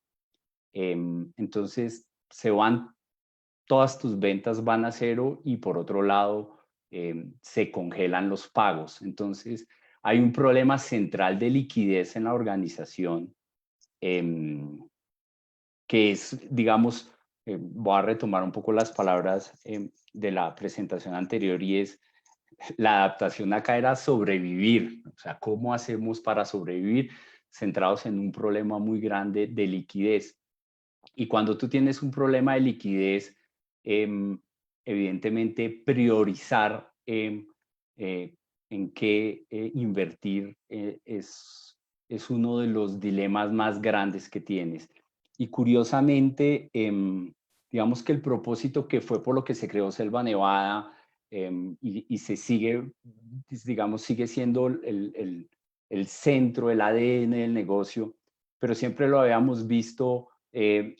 Entonces se van, todas tus ventas van a 0, y por otro lado se congelan los pagos. Entonces hay un problema central de liquidez en la organización, que es, digamos, voy a retomar un poco las palabras de la presentación anterior, y es, la adaptación acá era sobrevivir. O sea, ¿cómo hacemos para sobrevivir? Centrados en un problema muy grande de liquidez. Y cuando tú tienes un problema de liquidez, evidentemente priorizar en qué invertir es uno de los dilemas más grandes que tienes. Y curiosamente, digamos que el propósito que fue por lo que se creó Selva Nevada, y se sigue, digamos, sigue siendo el centro, el ADN del negocio, pero siempre lo habíamos visto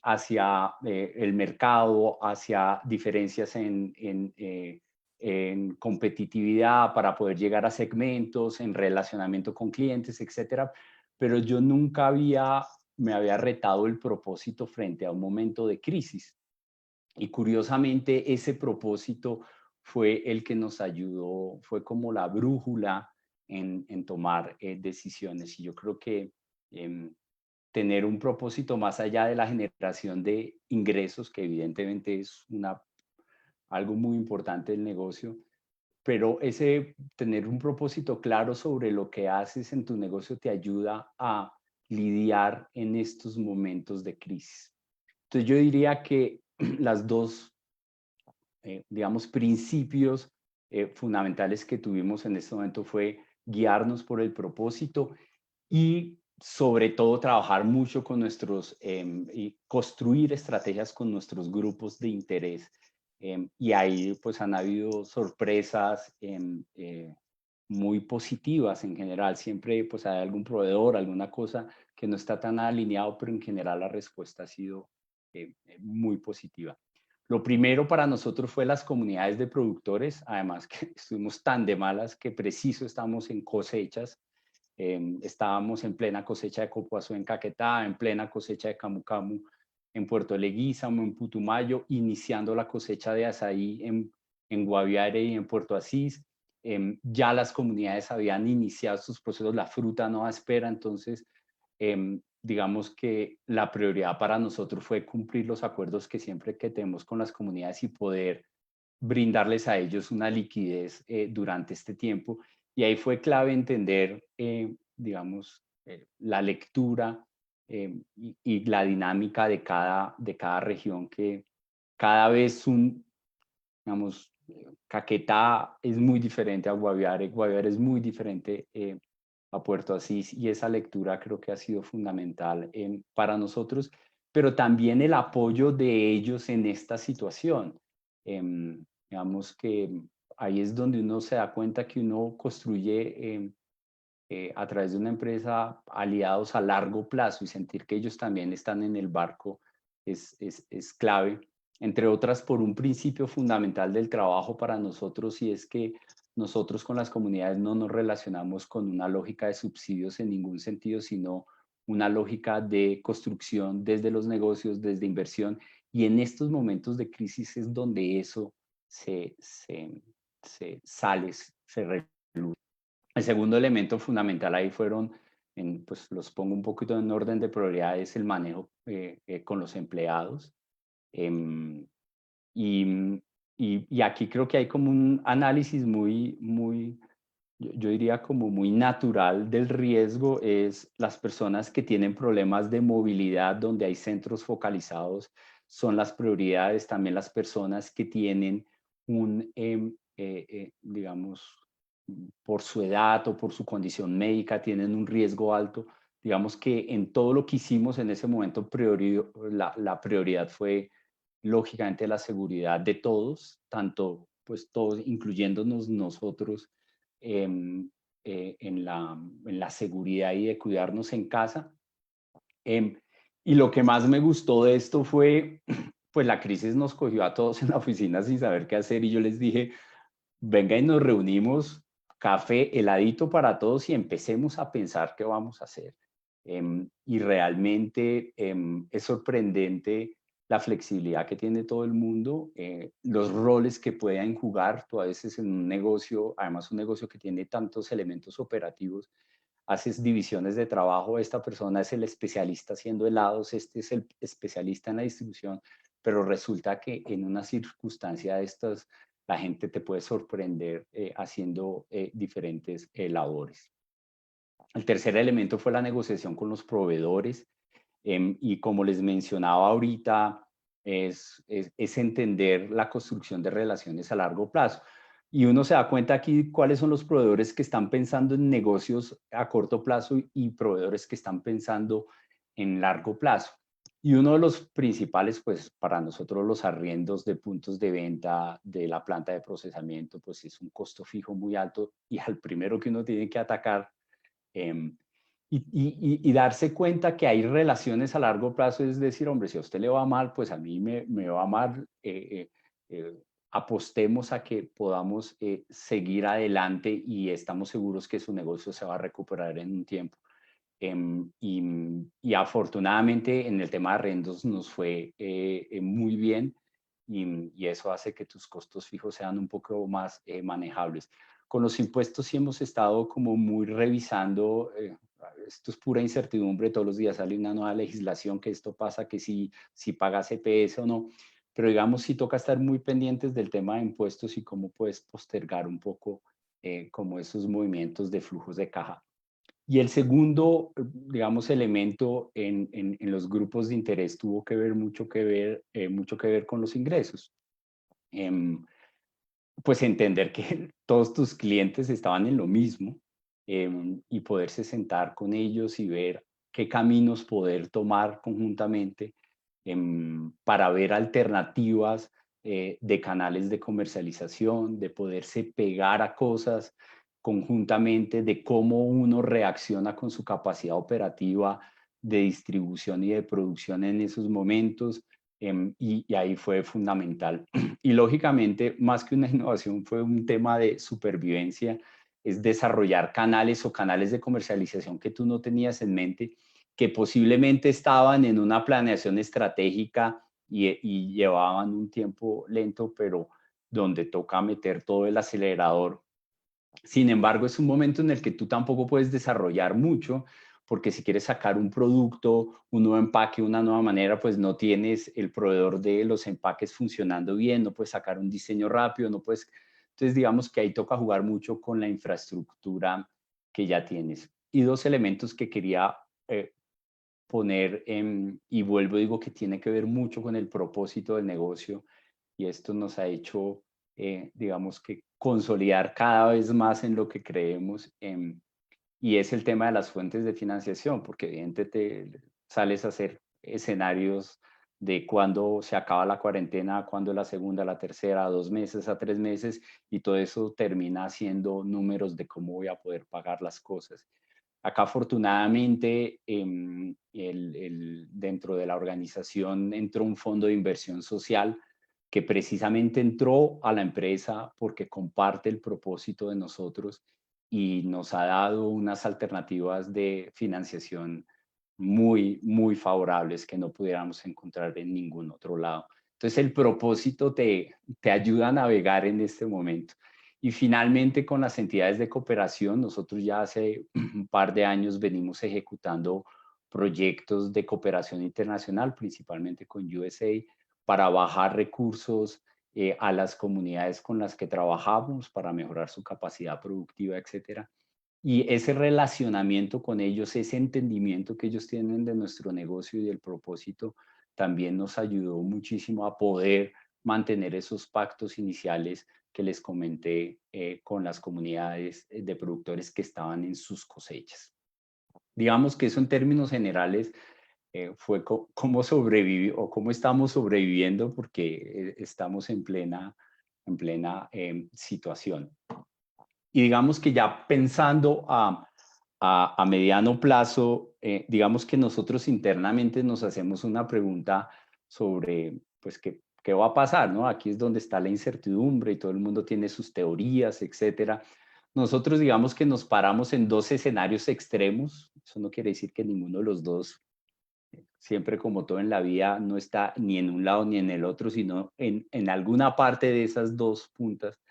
hacia el mercado, hacia diferencias en competitividad para poder llegar a segmentos, en relacionamiento con clientes, etcétera. Pero yo nunca me había retado el propósito frente a un momento de crisis. Y curiosamente, ese propósito fue el que nos ayudó, fue como la brújula en tomar decisiones. Y yo creo que tener un propósito más allá de la generación de ingresos, que evidentemente es algo muy importante del negocio, pero tener un propósito claro sobre lo que haces en tu negocio te ayuda a lidiar en estos momentos de crisis. Entonces yo diría que las dos, digamos, principios fundamentales que tuvimos en este momento fue guiarnos por el propósito, y sobre todo trabajar mucho con y construir estrategias con nuestros grupos de interés. Y ahí pues han habido sorpresas muy positivas en general. Siempre pues hay algún proveedor, alguna cosa que no está tan alineado, pero en general la respuesta ha sido muy positiva. Lo primero para nosotros fue las comunidades de productores, además que estuvimos tan de malas que preciso estamos en cosechas. Estábamos en plena cosecha de copoazo en Caquetá, en plena cosecha de camu camu en Puerto Leguízamo, en Putumayo, iniciando la cosecha de azaí en Guaviare y en Puerto Asís. Ya las comunidades habían iniciado sus procesos, la fruta no da espera, entonces digamos que la prioridad para nosotros fue cumplir los acuerdos que siempre que tenemos con las comunidades y poder brindarles a ellos una liquidez durante este tiempo. Y ahí fue clave entender, digamos, la lectura y la dinámica de cada región, que cada vez digamos, Caquetá es muy diferente a Guaviare, Guaviare es muy diferente a Puerto Asís, y esa lectura creo que ha sido fundamental para nosotros, pero también el apoyo de ellos en esta situación. Digamos que ahí es donde uno se da cuenta que uno construye a través de una empresa aliados a largo plazo, y sentir que ellos también están en el barco es clave, entre otras por un principio fundamental del trabajo para nosotros, y es que nosotros con las comunidades no nos relacionamos con una lógica de subsidios en ningún sentido, sino una lógica de construcción desde los negocios, desde inversión, y en estos momentos de crisis es donde eso se sale, se reluce. El segundo elemento fundamental ahí fueron, pues los pongo un poquito en orden de prioridades, el manejo con los empleados. Em, y aquí creo que hay como un análisis yo diría como muy natural del riesgo. Es las personas que tienen problemas de movilidad, donde hay centros focalizados, son las prioridades. También las personas que tienen digamos, por su edad o por su condición médica, tienen un riesgo alto. Digamos que en todo lo que hicimos en ese momento, la prioridad fue lógicamente la seguridad de todos, tanto pues todos, incluyéndonos nosotros, en la seguridad y de cuidarnos en casa. Y lo que más me gustó de esto fue, pues la crisis nos cogió a todos en la oficina sin saber qué hacer, y yo les dije, venga y nos reunimos, café, heladito para todos, y empecemos a pensar qué vamos a hacer. Y realmente es sorprendente la flexibilidad que tiene todo el mundo, los roles que pueden jugar. Tú a veces en un negocio, además un negocio que tiene tantos elementos operativos, haces divisiones de trabajo. Esta persona es el especialista haciendo helados, este es el especialista en la distribución, pero resulta que en una circunstancia de estas, la gente te puede sorprender haciendo diferentes labores. El tercer elemento fue la negociación con los proveedores, y como les mencionaba ahorita, es entender la construcción de relaciones a largo plazo. Y uno se da cuenta aquí cuáles son los proveedores que están pensando en negocios a corto plazo y proveedores que están pensando en largo plazo. Y uno de los principales, pues para nosotros, los arriendos de puntos de venta de la planta de procesamiento, pues es un costo fijo muy alto, y al primero que uno tiene que atacar. Y darse cuenta que hay relaciones a largo plazo, es decir, hombre, si a usted le va mal, pues a mí me va mal. Apostemos a que podamos seguir adelante, y estamos seguros que su negocio se va a recuperar en un tiempo. Y afortunadamente en el tema de arrendos nos fue muy bien, y eso hace que tus costos fijos sean un poco más manejables. Con los impuestos sí hemos estado como muy revisando, esto es pura incertidumbre, todos los días sale una nueva legislación, que esto pasa, que si pagas EPS o no, pero digamos sí toca estar muy pendientes del tema de impuestos y cómo puedes postergar un poco como esos movimientos de flujos de caja. Y el segundo, digamos, elemento en los grupos de interés tuvo que ver mucho que ver con los ingresos. Pues entender que todos tus clientes estaban en lo mismo, y poderse sentar con ellos y ver qué caminos poder tomar conjuntamente para ver alternativas de canales de comercialización, de poderse pegar a cosas conjuntamente, de cómo uno reacciona con su capacidad operativa de distribución y de producción en esos momentos, y ahí fue fundamental. Y lógicamente, más que una innovación, fue un tema de supervivencia, es desarrollar canales o canales de comercialización que tú no tenías en mente, que posiblemente estaban en una planeación estratégica y llevaban un tiempo lento, pero donde toca meter todo el acelerador. Sin embargo, es un momento en el que tú tampoco puedes desarrollar mucho, porque si quieres sacar un producto, un nuevo empaque, una nueva manera, pues no tienes el proveedor de los empaques funcionando bien, no puedes sacar un diseño rápido, no puedes. Entonces, digamos que ahí toca jugar mucho con la infraestructura que ya tienes. Y dos elementos que quería poner, y vuelvo, digo que tiene que ver mucho con el propósito del negocio, y esto nos ha hecho, digamos que consolidar cada vez más en lo que creemos, y es el tema de las fuentes de financiación, porque evidentemente te sales a hacer escenarios de cuándo se acaba la cuarentena, cuándo la segunda, la tercera, a 2 meses, a 3 meses, y todo eso termina siendo números de cómo voy a poder pagar las cosas. Acá afortunadamente dentro de la organización entró un fondo de inversión social que precisamente entró a la empresa porque comparte el propósito de nosotros y nos ha dado unas alternativas de financiación muy, muy favorables que no pudiéramos encontrar en ningún otro lado. Entonces el propósito te ayuda a navegar en este momento. Y finalmente con las entidades de cooperación, nosotros ya hace un par de años venimos ejecutando proyectos de cooperación internacional, principalmente con USAID, para bajar recursos a las comunidades con las que trabajamos, para mejorar su capacidad productiva, etcétera. Y ese relacionamiento con ellos, ese entendimiento que ellos tienen de nuestro negocio y del propósito, también nos ayudó muchísimo a poder mantener esos pactos iniciales que les comenté con las comunidades de productores que estaban en sus cosechas. Digamos que eso en términos generales fue cómo sobreviví o cómo estamos sobreviviendo, porque estamos en plena situación. Y digamos que ya pensando a mediano plazo, digamos que nosotros internamente nos hacemos una pregunta sobre, pues, qué va a pasar, ¿no? Aquí es donde está la incertidumbre y todo el mundo tiene sus teorías, etcétera. Nosotros digamos que nos paramos en 2 escenarios extremos. Eso no quiere decir que ninguno de los dos, siempre como todo en la vida, no está ni en un lado ni en el otro, sino en alguna parte de esas 2 puntas.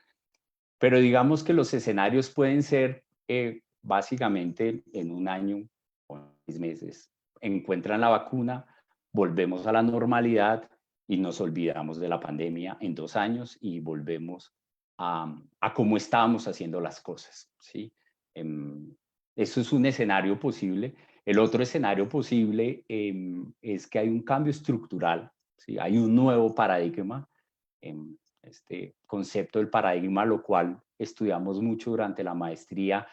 Pero digamos que los escenarios pueden ser básicamente en 1 año o 6 meses. Encuentran la vacuna, volvemos a la normalidad y nos olvidamos de la pandemia en 2 años y volvemos a cómo estábamos haciendo las cosas, ¿sí? Eso es un escenario posible. El otro escenario posible es que hay un cambio estructural, ¿sí? Hay un nuevo paradigma. Este concepto del paradigma, lo cual estudiamos mucho durante la maestría,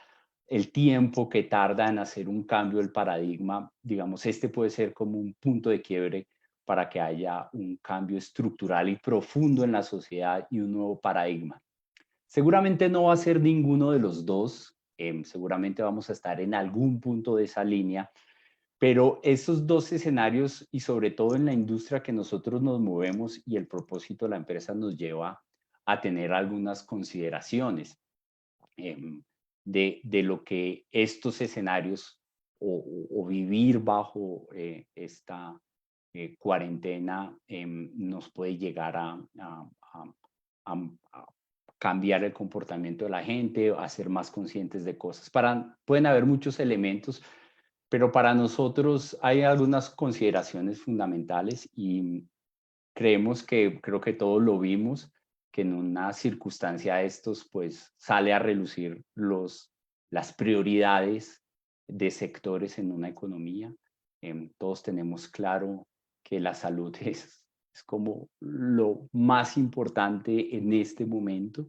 el tiempo que tarda en hacer un cambio del paradigma, digamos, este puede ser como un punto de quiebre para que haya un cambio estructural y profundo en la sociedad y un nuevo paradigma. Seguramente no va a ser ninguno de los dos, seguramente vamos a estar en algún punto de esa línea, pero esos 2 escenarios, y sobre todo en la industria que nosotros nos movemos y el propósito de la empresa, nos lleva a tener algunas consideraciones de lo que estos escenarios o vivir bajo esta cuarentena nos puede llegar a cambiar el comportamiento de la gente, a ser más conscientes de cosas. Pueden haber muchos elementos, pero para nosotros hay algunas consideraciones fundamentales y creo que todos lo vimos, que en una circunstancia de estos, pues sale a relucir las prioridades de sectores en una economía. Todos tenemos claro que la salud es como lo más importante en este momento.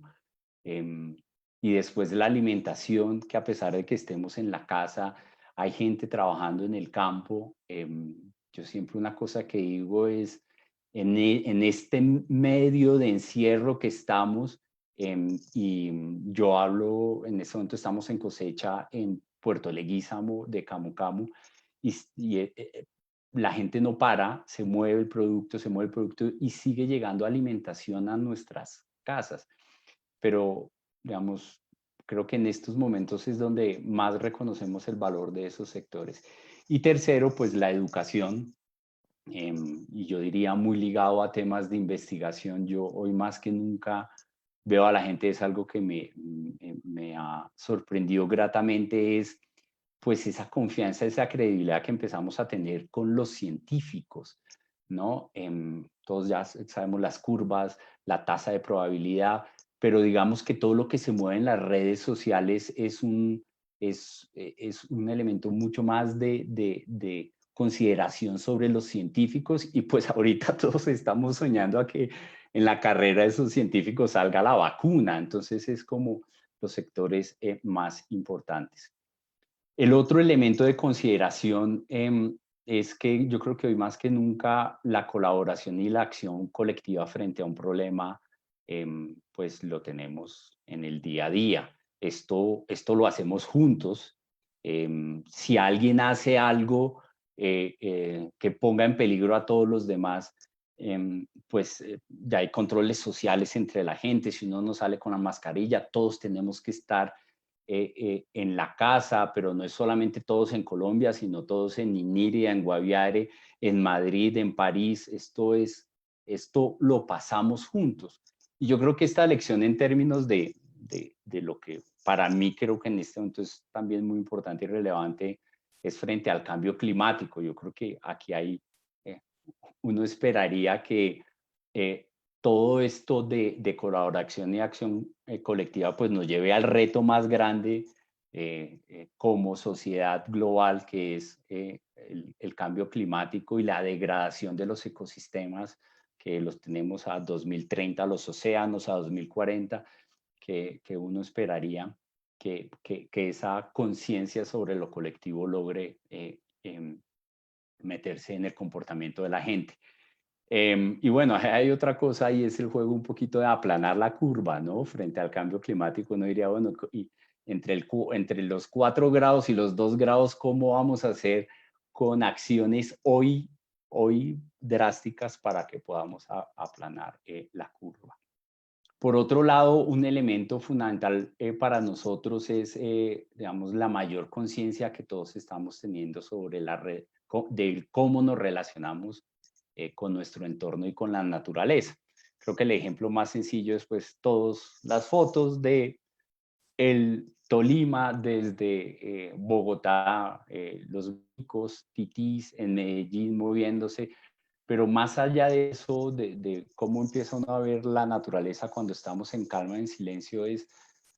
Y después la alimentación, que a pesar de que estemos en la casa, hay gente trabajando en el campo. Yo siempre una cosa que digo es, en este medio de encierro que estamos, y yo hablo, en este momento estamos en cosecha en Puerto Leguízamo de Camu Camu, y la gente no para, se mueve el producto y sigue llegando alimentación a nuestras casas. Pero, digamos, creo que en estos momentos es donde más reconocemos el valor de esos sectores. Y tercero, pues la educación. Y yo diría muy ligado a temas de investigación. Yo hoy más que nunca veo a la gente, es algo que me ha sorprendido gratamente, es pues esa confianza, esa credibilidad que empezamos a tener con los científicos, ¿no? Todos ya sabemos las curvas, la tasa de probabilidad, pero digamos que todo lo que se mueve en las redes sociales es es un elemento mucho más de consideración sobre los científicos, y pues ahorita todos estamos soñando a que en la carrera de esos científicos salga la vacuna. Entonces es como los sectores más importantes. El otro elemento de consideración es que yo creo que hoy más que nunca la colaboración y la acción colectiva frente a un problema, pues lo tenemos en el día a día. Esto lo hacemos juntos. Si alguien hace algo que ponga en peligro a todos los demás, pues ya hay controles sociales entre la gente. Si uno no sale con la mascarilla, todos tenemos que estar en la casa, pero no es solamente todos en Colombia, sino todos en Iniria, en Guaviare, en Madrid, en París. Esto lo pasamos juntos. Y yo creo que esta lección en términos de lo que para mí creo que en este momento es también muy importante y relevante, es frente al cambio climático. Yo creo que aquí uno esperaría que todo esto de colaboración y acción colectiva pues nos lleve al reto más grande como sociedad global, que es el cambio climático y la degradación de los ecosistemas, que los tenemos a 2030, los océanos a 2040, que uno esperaría que esa conciencia sobre lo colectivo logre meterse en el comportamiento de la gente. Y bueno, hay otra cosa y es el juego un poquito de aplanar la curva, ¿no? Frente al cambio climático, uno diría, bueno, y entre los 4 grados y los 2 grados, ¿cómo vamos a hacer con acciones hoy drásticas para que podamos aplanar la curva? Por otro lado, un elemento fundamental para nosotros es, digamos, la mayor conciencia que todos estamos teniendo sobre de cómo nos relacionamos con nuestro entorno y con la naturaleza. Creo que el ejemplo más sencillo es pues todas las fotos de el Tolima desde Bogotá, los micos, titís en Medellín moviéndose, pero más allá de eso, de cómo empieza uno a ver la naturaleza cuando estamos en calma, en silencio, es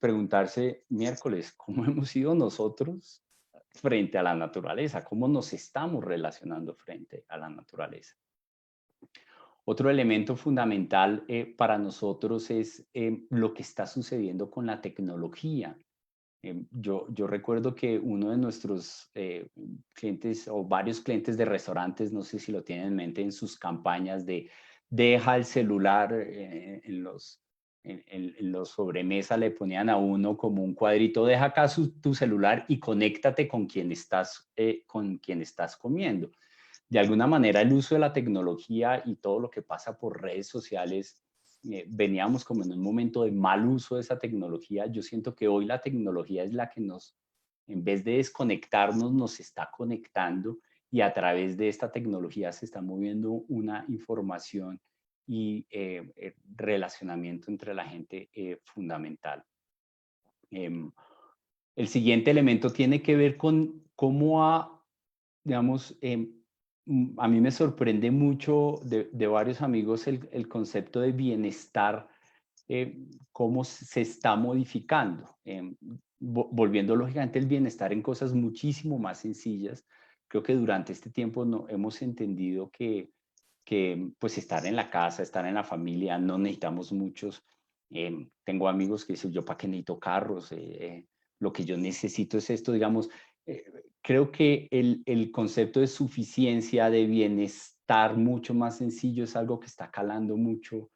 preguntarse, miércoles, ¿cómo hemos sido nosotros frente a la naturaleza? ¿Cómo nos estamos relacionando frente a la naturaleza? Otro elemento fundamental para nosotros es lo que está sucediendo con la tecnología. Yo recuerdo que uno de nuestros clientes o varios clientes de restaurantes, no sé si lo tienen en mente, en sus campañas de deja el celular en los sobremesa, le ponían a uno como un cuadrito, deja acá tu celular y conéctate con quien estás comiendo. De alguna manera el uso de la tecnología y todo lo que pasa por redes sociales, veníamos como en un momento de mal uso de esa tecnología. Yo siento que hoy la tecnología es la que en vez de desconectarnos, nos está conectando, y a través de esta tecnología se está moviendo una información y relacionamiento entre la gente fundamental. El siguiente elemento tiene que ver con cómo digamos, a mí me sorprende mucho de varios amigos el concepto de bienestar, cómo se está modificando, volviendo lógicamente el bienestar en cosas muchísimo más sencillas. Creo que durante este tiempo no, hemos entendido que pues estar en la casa, estar en la familia, no necesitamos muchos. Tengo amigos que dicen, yo para qué necesito carros, lo que yo necesito es esto, digamos. Creo que el concepto de suficiencia, de bienestar mucho más sencillo, es algo que está calando mucho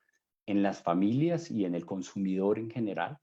en las familias y en el consumidor en general.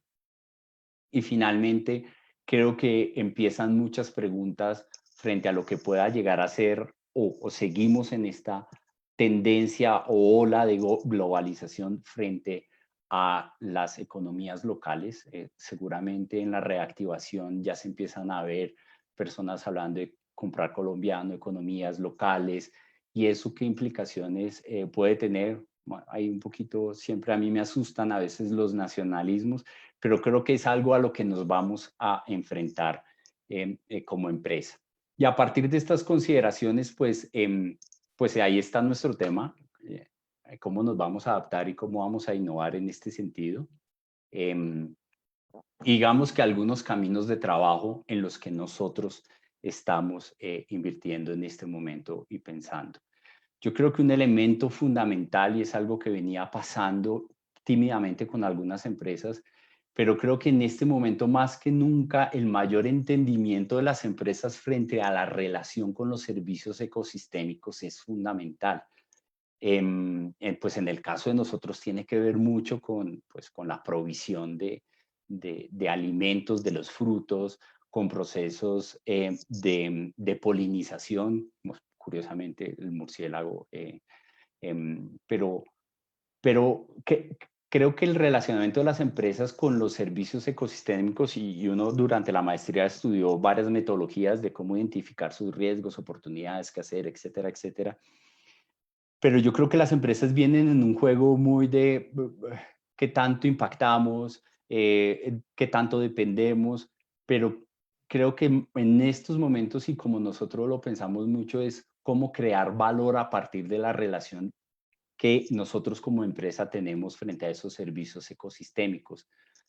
Y finalmente, creo que empiezan muchas preguntas frente a lo que pueda llegar a ser o seguimos en esta tendencia o ola de globalización frente a las economías locales. Seguramente en la reactivación ya se empiezan a ver personas hablando de comprar colombiano, economías locales, y eso qué implicaciones puede tener. Bueno, hay un poquito, siempre a mí me asustan a veces los nacionalismos, pero creo que es algo a lo que nos vamos a enfrentar como empresa. Y a partir de estas consideraciones, pues ahí está nuestro tema, cómo nos vamos a adaptar y cómo vamos a innovar en este sentido. Digamos que algunos caminos de trabajo en los que nosotros estamos invirtiendo en este momento y pensando. Yo creo que un elemento fundamental, y es algo que venía pasando tímidamente con algunas empresas, pero creo que en este momento más que nunca el mayor entendimiento de las empresas frente a la relación con los servicios ecosistémicos es fundamental. Pues en el caso de nosotros tiene que ver mucho pues, con la provisión de alimentos, de los frutos, con procesos de polinización, curiosamente el murciélago, pero creo que el relacionamiento de las empresas con los servicios ecosistémicos, y uno durante la maestría estudió varias metodologías de cómo identificar sus riesgos, oportunidades, qué hacer, etcétera, etcétera. Pero yo creo que las empresas vienen en un juego muy de qué tanto impactamos, qué tanto dependemos, pero creo que en estos momentos, y como nosotros lo pensamos mucho, es cómo crear valor a partir de la relación que nosotros como empresa tenemos frente a esos servicios ecosistémicos,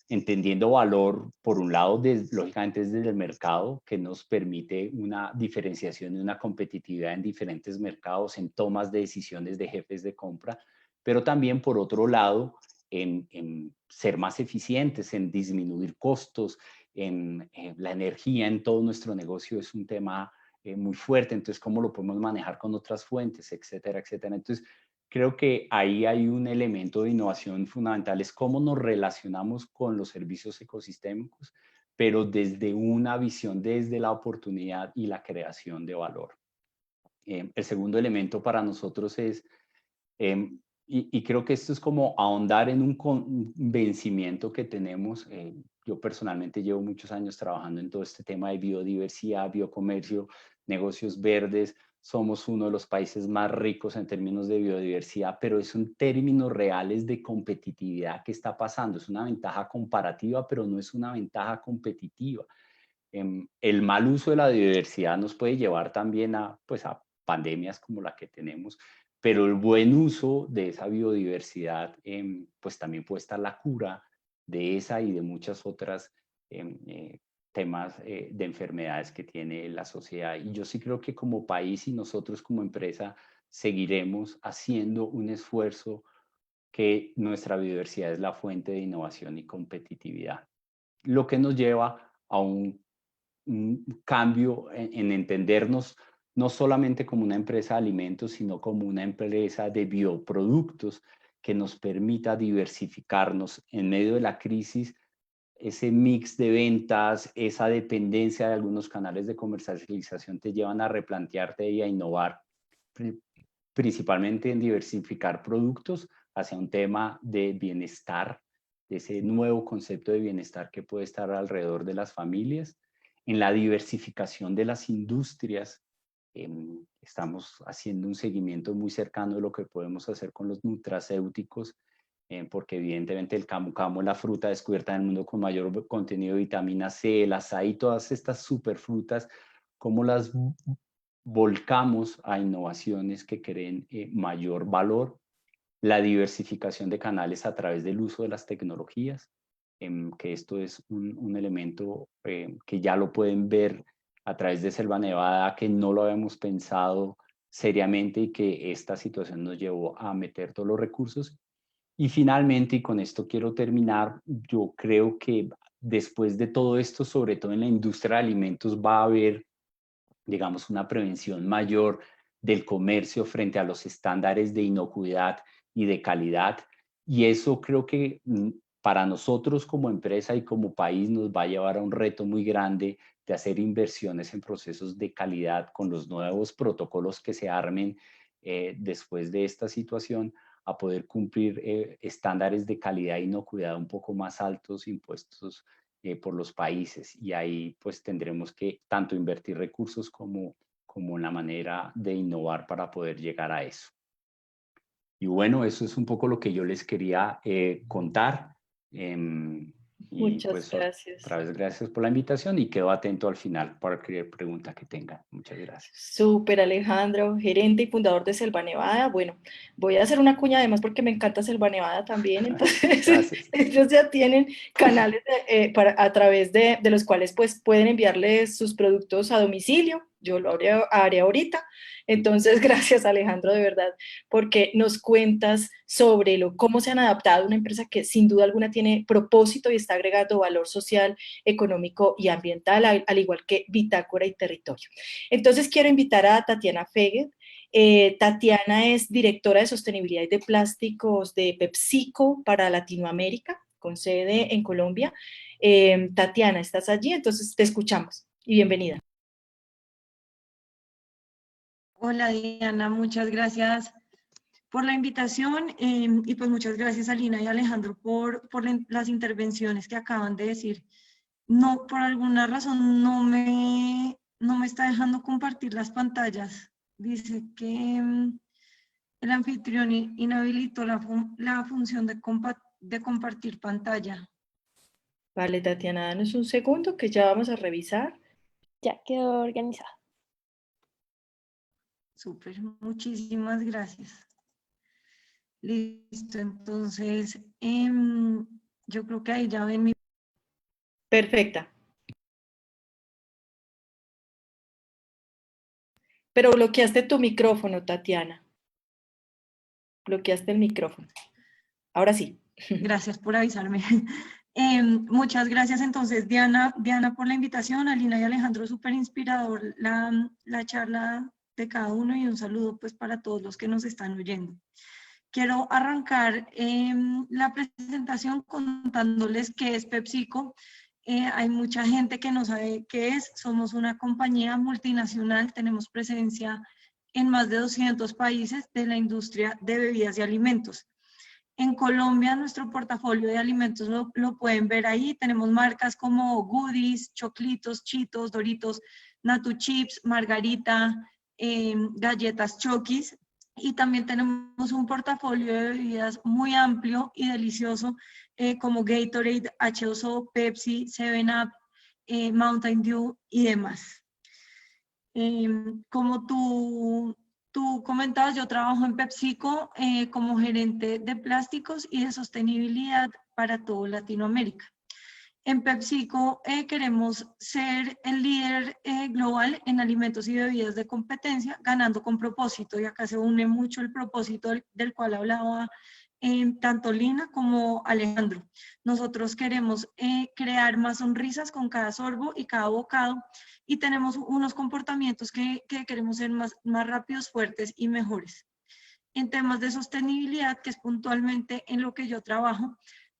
entendiendo valor, por un lado, lógicamente desde el mercado, que nos permite una diferenciación y una competitividad en diferentes mercados, en tomas de decisiones de jefes de compra, pero también, por otro lado, en ser más eficientes, en disminuir costos, en la energía en todo nuestro negocio es un tema muy fuerte, entonces cómo lo podemos manejar con otras fuentes, etcétera, etcétera. Entonces, creo que ahí hay un elemento de innovación fundamental, es cómo nos relacionamos con los servicios ecosistémicos, pero desde una visión, desde la oportunidad y la creación de valor. El segundo elemento para nosotros es, y creo que esto es como ahondar en un convencimiento que tenemos. Yo personalmente llevo muchos años trabajando en todo este tema de biodiversidad, biocomercio, negocios verdes. Somos uno de los países más ricos en términos de biodiversidad, pero es en términos reales de competitividad que está pasando. Es una ventaja comparativa, pero no es una ventaja competitiva. El mal uso de la biodiversidad nos puede llevar también pues a pandemias como la que tenemos, pero el buen uso de esa biodiversidad, pues también puede estar la cura de esa y de muchas otras temas de enfermedades que tiene la sociedad. Y yo sí creo que como país y nosotros como empresa seguiremos haciendo un esfuerzo, que nuestra biodiversidad es la fuente de innovación y competitividad, lo que nos lleva a un cambio en entendernos no solamente como una empresa de alimentos, sino como una empresa de bioproductos que nos permita diversificarnos en medio de la crisis. Ese mix de ventas, esa dependencia de algunos canales de comercialización te llevan a replantearte y a innovar, principalmente en diversificar productos hacia un tema de bienestar, de ese nuevo concepto de bienestar que puede estar alrededor de las familias, en la diversificación de las industrias. Estamos haciendo un seguimiento muy cercano de lo que podemos hacer con los nutracéuticos, porque evidentemente el camu camu es la fruta descubierta en el mundo con mayor contenido de vitamina C, el azaí, todas estas superfrutas, cómo las volcamos a innovaciones que creen mayor valor, la diversificación de canales a través del uso de las tecnologías, que esto es un elemento que ya lo pueden ver a través de Selva Nevada, que no lo habíamos pensado seriamente y que esta situación nos llevó a meter todos los recursos. Y finalmente, y con esto quiero terminar, yo creo que después de todo esto, sobre todo en la industria de alimentos, va a haber, digamos, una prevención mayor del comercio frente a los estándares de inocuidad y de calidad. Y eso creo que para nosotros como empresa y como país nos va a llevar a un reto muy grande de hacer inversiones en procesos de calidad con los nuevos protocolos que se armen después de esta situación, a poder cumplir estándares de calidad e inocuidad un poco más altos impuestos por los países. Y ahí pues tendremos que tanto invertir recursos como una manera de innovar para poder llegar a eso. Y bueno, eso es un poco lo que yo les quería contar. Y Muchas pues gracias. otra vez gracias por la invitación y quedo atento al final para cualquier pregunta que tengan. Muchas gracias. Súper, Alejandro, gerente y fundador de Selva Nevada. Bueno, voy a hacer una cuña además porque me encanta Selva Nevada también. Entonces, ellos ya tienen canales a través de los cuales pues pueden enviarles sus productos a domicilio. Yo lo haré ahorita. Entonces, gracias, Alejandro, de verdad, porque nos cuentas sobre cómo se han adaptado a una empresa que sin duda alguna tiene propósito y está agregando valor social, económico y ambiental, al igual que Bitácora y Territorio. Entonces quiero invitar a Tatiana Feguet. Tatiana es directora de sostenibilidad y de plásticos de PepsiCo para Latinoamérica, con sede en Colombia. Tatiana, ¿estás allí? Entonces te escuchamos y bienvenida. Hola Diana, muchas gracias por la invitación y pues muchas gracias a Lina y Alejandro por las intervenciones que acaban de decir. No, por alguna razón no me está dejando compartir las pantallas. Dice que el anfitrión inhabilitó la función de compartir pantalla. Vale, Tatiana, danos un segundo que ya vamos a revisar. Ya quedó organizada. Súper, muchísimas gracias. Listo, entonces yo creo que ahí ya ven mi... Perfecta. Pero bloqueaste tu micrófono, Tatiana. Bloqueaste el micrófono. Ahora sí. Gracias por avisarme. Muchas gracias entonces, Diana, por la invitación. Alina y Alejandro, súper inspirador la charla de cada uno y un saludo pues para todos los que nos están oyendo. Quiero arrancar la presentación contándoles qué es PepsiCo. Hay mucha gente que no sabe qué es. Somos una compañía multinacional, tenemos presencia en más de 200 países de la industria de bebidas y alimentos. En Colombia, nuestro portafolio de alimentos lo pueden ver ahí. Tenemos marcas como Goodies, Choclitos, Cheetos, Doritos, Natu Chips, Margarita, galletas Chokis. Y también tenemos un portafolio de bebidas muy amplio y delicioso, como Gatorade, H2O, Pepsi, 7-Up, Mountain Dew y demás. Como tú comentabas, yo trabajo en PepsiCo como gerente de plásticos y de sostenibilidad para toda Latinoamérica. En PepsiCo queremos ser el líder global en alimentos y bebidas de competencia, ganando con propósito, y acá se une mucho el propósito del cual hablaba tanto Lina como Alejandro. Nosotros queremos crear más sonrisas con cada sorbo y cada bocado, y tenemos unos comportamientos que queremos ser más rápidos, fuertes y mejores. En temas de sostenibilidad, que es puntualmente en lo que yo trabajo,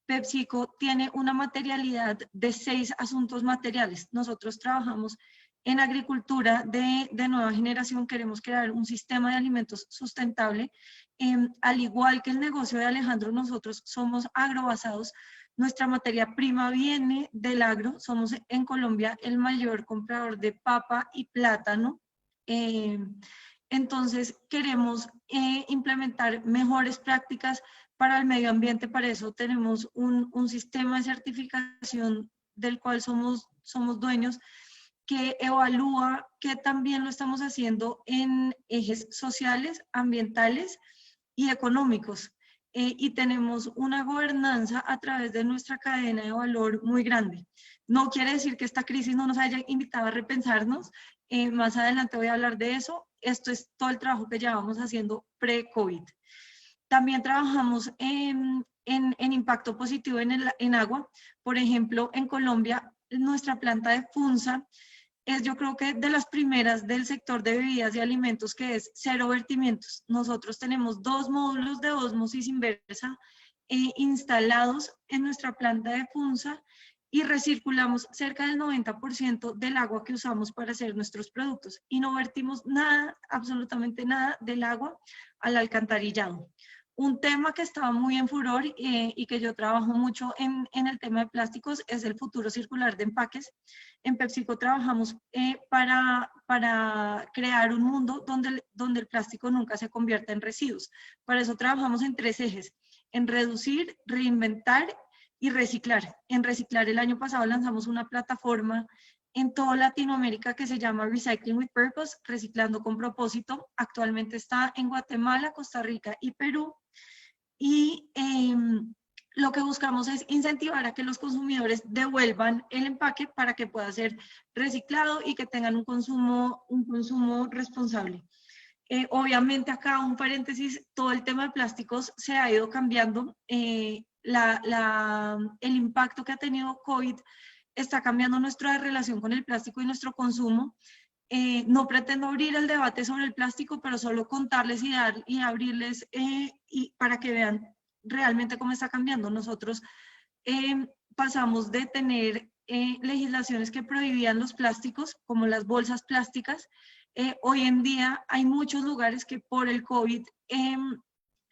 PepsiCo tiene una materialidad de 6 asuntos materiales. Nosotros trabajamos en agricultura de nueva generación, queremos crear un sistema de alimentos sustentable. Al igual que el negocio de Alejandro, nosotros somos agrobasados. Nuestra materia prima viene del agro. Somos en Colombia el mayor comprador de papa y plátano. Entonces queremos implementar mejores prácticas para el medio ambiente. Para eso tenemos un sistema de certificación del cual somos dueños, que evalúa que también lo estamos haciendo en ejes sociales, ambientales y económicos. Y tenemos una gobernanza a través de nuestra cadena de valor muy grande. No quiere decir que esta crisis no nos haya invitado a repensarnos. Más adelante voy a hablar de eso. Esto es todo el trabajo que llevamos haciendo pre-COVID. También trabajamos en impacto positivo en agua. Por ejemplo, en Colombia, nuestra planta de Funza es, yo creo que, de las primeras del sector de bebidas y alimentos que es cero vertimientos. Nosotros tenemos 2 módulos de ósmosis inversa instalados en nuestra planta de Funza y recirculamos cerca del 90% del agua que usamos para hacer nuestros productos y no vertimos nada, absolutamente nada del agua al alcantarillado. Un tema que estaba muy en furor y que yo trabajo mucho en el tema de plásticos es el futuro circular de empaques. En PepsiCo trabajamos para crear un mundo donde el plástico nunca se convierta en residuos. Para eso trabajamos en 3 ejes, en reducir, reinventar y reciclar. En reciclar, el año pasado lanzamos una plataforma en toda Latinoamérica que se llama Recycling with Purpose, reciclando con propósito. Actualmente está en Guatemala, Costa Rica y Perú. Y lo que buscamos es incentivar a que los consumidores devuelvan el empaque para que pueda ser reciclado y que tengan un consumo responsable. Obviamente acá un paréntesis, todo el tema de plásticos se ha ido cambiando. El impacto que ha tenido COVID está cambiando nuestra relación con el plástico y nuestro consumo. No pretendo abrir el debate sobre el plástico, pero solo contarles y abrirles para que vean realmente cómo está cambiando. Nosotros pasamos de tener legislaciones que prohibían los plásticos, como las bolsas plásticas. Hoy en día hay muchos lugares que por el COVID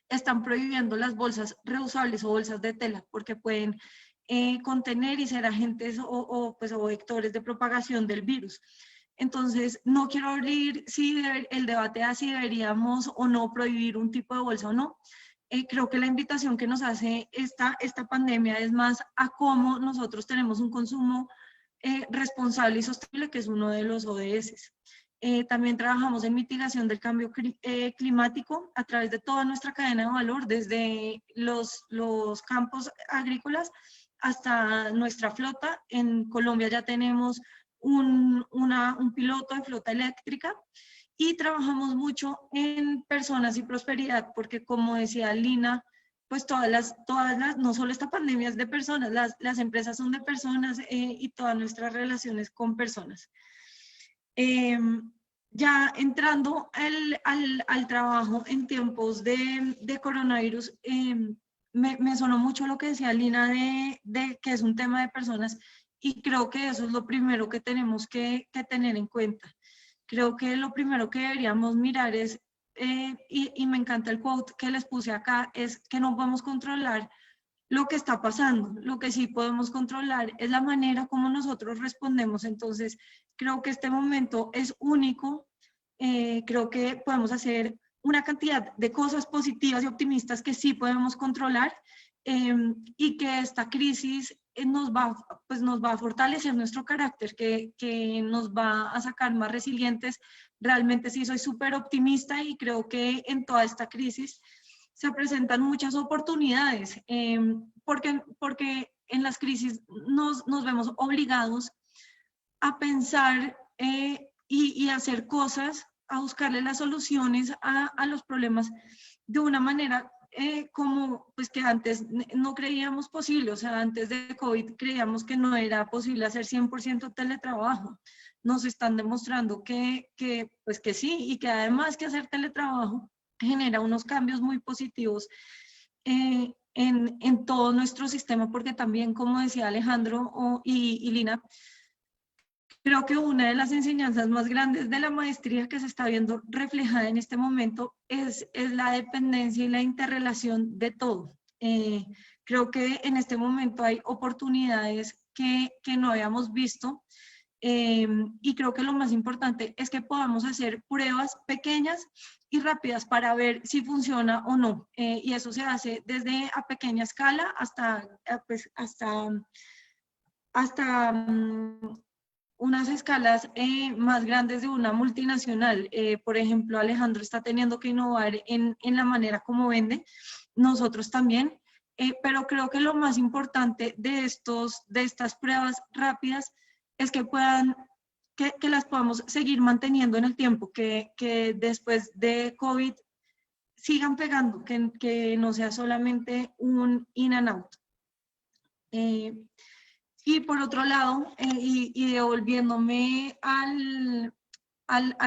están prohibiendo las bolsas reusables o bolsas de tela, porque pueden contener y ser agentes o vectores de propagación del virus. Entonces, no quiero abrir el debate a si deberíamos o no prohibir un tipo de bolsa o no. Creo que la invitación que nos hace esta pandemia es más a cómo nosotros tenemos un consumo responsable y sostenible, que es uno de los ODS. También trabajamos en mitigación del cambio climático a través de toda nuestra cadena de valor, desde los campos agrícolas hasta nuestra flota. En Colombia ya tenemos un piloto de flota eléctrica y trabajamos mucho en personas y prosperidad, porque como decía Lina, pues todas las, no solo esta pandemia es de personas, las empresas son de personas y todas nuestras relaciones con personas. Ya entrando al trabajo en tiempos de coronavirus, me sonó mucho lo que decía Lina de que es un tema de personas, y creo que eso es lo primero que tenemos que tener en cuenta. Creo que lo primero que deberíamos mirar es, y me encanta el quote que les puse acá, es que no podemos controlar lo que está pasando. Lo que sí podemos controlar es la manera como nosotros respondemos. Entonces, creo que este momento es único. Creo que podemos hacer una cantidad de cosas positivas y optimistas que sí podemos controlar, y que esta crisis nos va a fortalecer nuestro carácter, que nos va a sacar más resilientes. Realmente sí soy súper optimista y creo que en toda esta crisis se presentan muchas oportunidades, porque en las crisis nos vemos obligados a pensar y hacer cosas, a buscarle las soluciones a los problemas de una manera como pues que antes no creíamos posible. O sea, antes de COVID creíamos que no era posible hacer 100% teletrabajo. Nos están demostrando que sí, y que además que hacer teletrabajo genera unos cambios muy positivos en todo nuestro sistema, porque también, como decía Alejandro y Lina, creo que una de las enseñanzas más grandes de la maestría que se está viendo reflejada en este momento es la dependencia y la interrelación de todo. Creo que en este momento hay oportunidades que no habíamos visto, y creo que lo más importante es que podamos hacer pruebas pequeñas y rápidas para ver si funciona o no. Y eso se hace desde a pequeña escala hasta unas escalas más grandes de una multinacional. Por ejemplo, Alejandro está teniendo que innovar en la manera como vende, nosotros también, pero creo que lo más importante de estas pruebas rápidas es que las podamos seguir manteniendo en el tiempo, que después de COVID sigan pegando, que no sea solamente un in and out. Y por otro lado, y devolviéndome a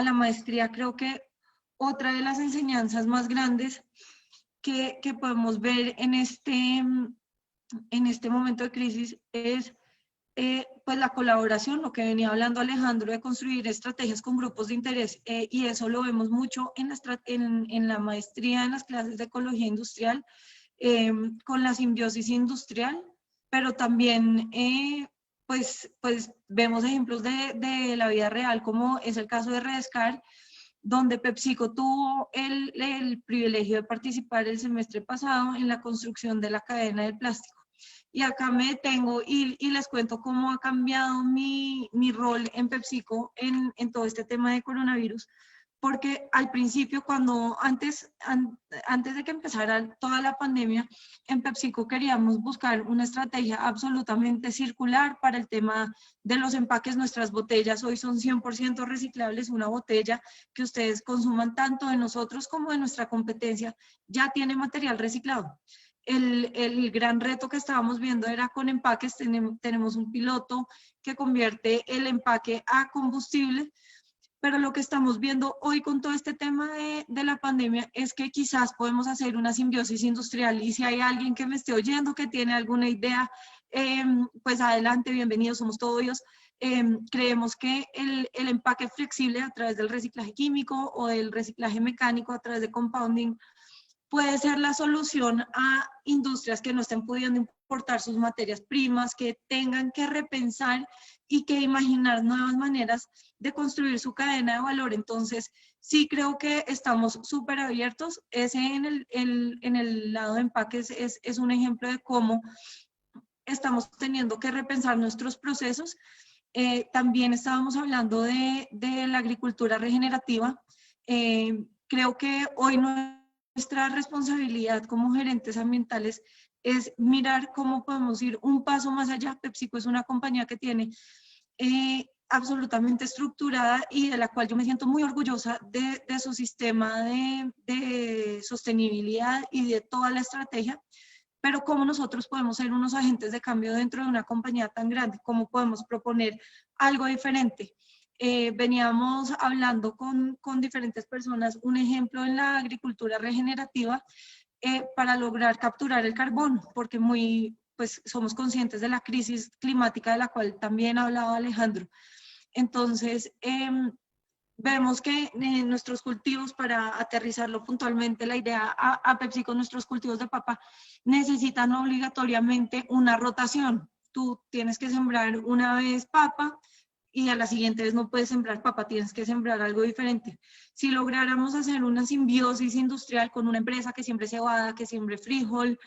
la maestría, creo que otra de las enseñanzas más grandes que podemos ver en este momento de crisis es pues la colaboración, lo que venía hablando Alejandro, de construir estrategias con grupos de interés, y eso lo vemos mucho en la maestría, en las clases de ecología industrial, con la simbiosis industrial, pero también pues vemos ejemplos de la vida real, como es el caso de Redescar, donde PepsiCo tuvo el privilegio de participar el semestre pasado en la construcción de la cadena del plástico. Y acá me detengo y les cuento cómo ha cambiado mi rol en PepsiCo en todo este tema de coronavirus, porque al principio, antes de que empezara toda la pandemia, en PepsiCo queríamos buscar una estrategia absolutamente circular para el tema de los empaques. Nuestras botellas hoy son 100% reciclables. Una botella que ustedes consuman tanto de nosotros como de nuestra competencia ya tiene material reciclado. El gran reto que estábamos viendo era con empaques. Tenemos un piloto que convierte el empaque a combustible, pero lo que estamos viendo hoy con todo este tema de la pandemia es que quizás podemos hacer una simbiosis industrial, y si hay alguien que me esté oyendo que tiene alguna idea, pues adelante, bienvenidos, somos todos ellos. Creemos que el empaque flexible a través del reciclaje químico o del reciclaje mecánico a través de compounding puede ser la solución a industrias que no estén pudiendo importar sus materias primas, que tengan que repensar y que imaginar nuevas maneras de construir su cadena de valor. Entonces, sí creo que estamos súper abiertos. Ese en el lado de empaques es un ejemplo de cómo estamos teniendo que repensar nuestros procesos. También estábamos hablando de la agricultura regenerativa. Creo que hoy nuestra responsabilidad como gerentes ambientales es mirar cómo podemos ir un paso más allá. PepsiCo es una compañía que tiene absolutamente estructurada y de la cual yo me siento muy orgullosa de su sistema de sostenibilidad y de toda la estrategia, pero cómo nosotros podemos ser unos agentes de cambio dentro de una compañía tan grande, cómo podemos proponer algo diferente. Veníamos hablando con diferentes personas, un ejemplo en la agricultura regenerativa, para lograr capturar el carbono, porque pues somos conscientes de la crisis climática de la cual también hablaba Alejandro. Entonces, vemos que nuestros cultivos, para aterrizarlo puntualmente la idea a PepsiCo, nuestros cultivos de papa necesitan obligatoriamente una rotación. Tú tienes que sembrar una vez papa y a la siguiente vez no puedes sembrar papa, tienes que sembrar algo diferente. Si lográramos hacer una simbiosis industrial con una empresa que siembre cebada, que siembre frijol,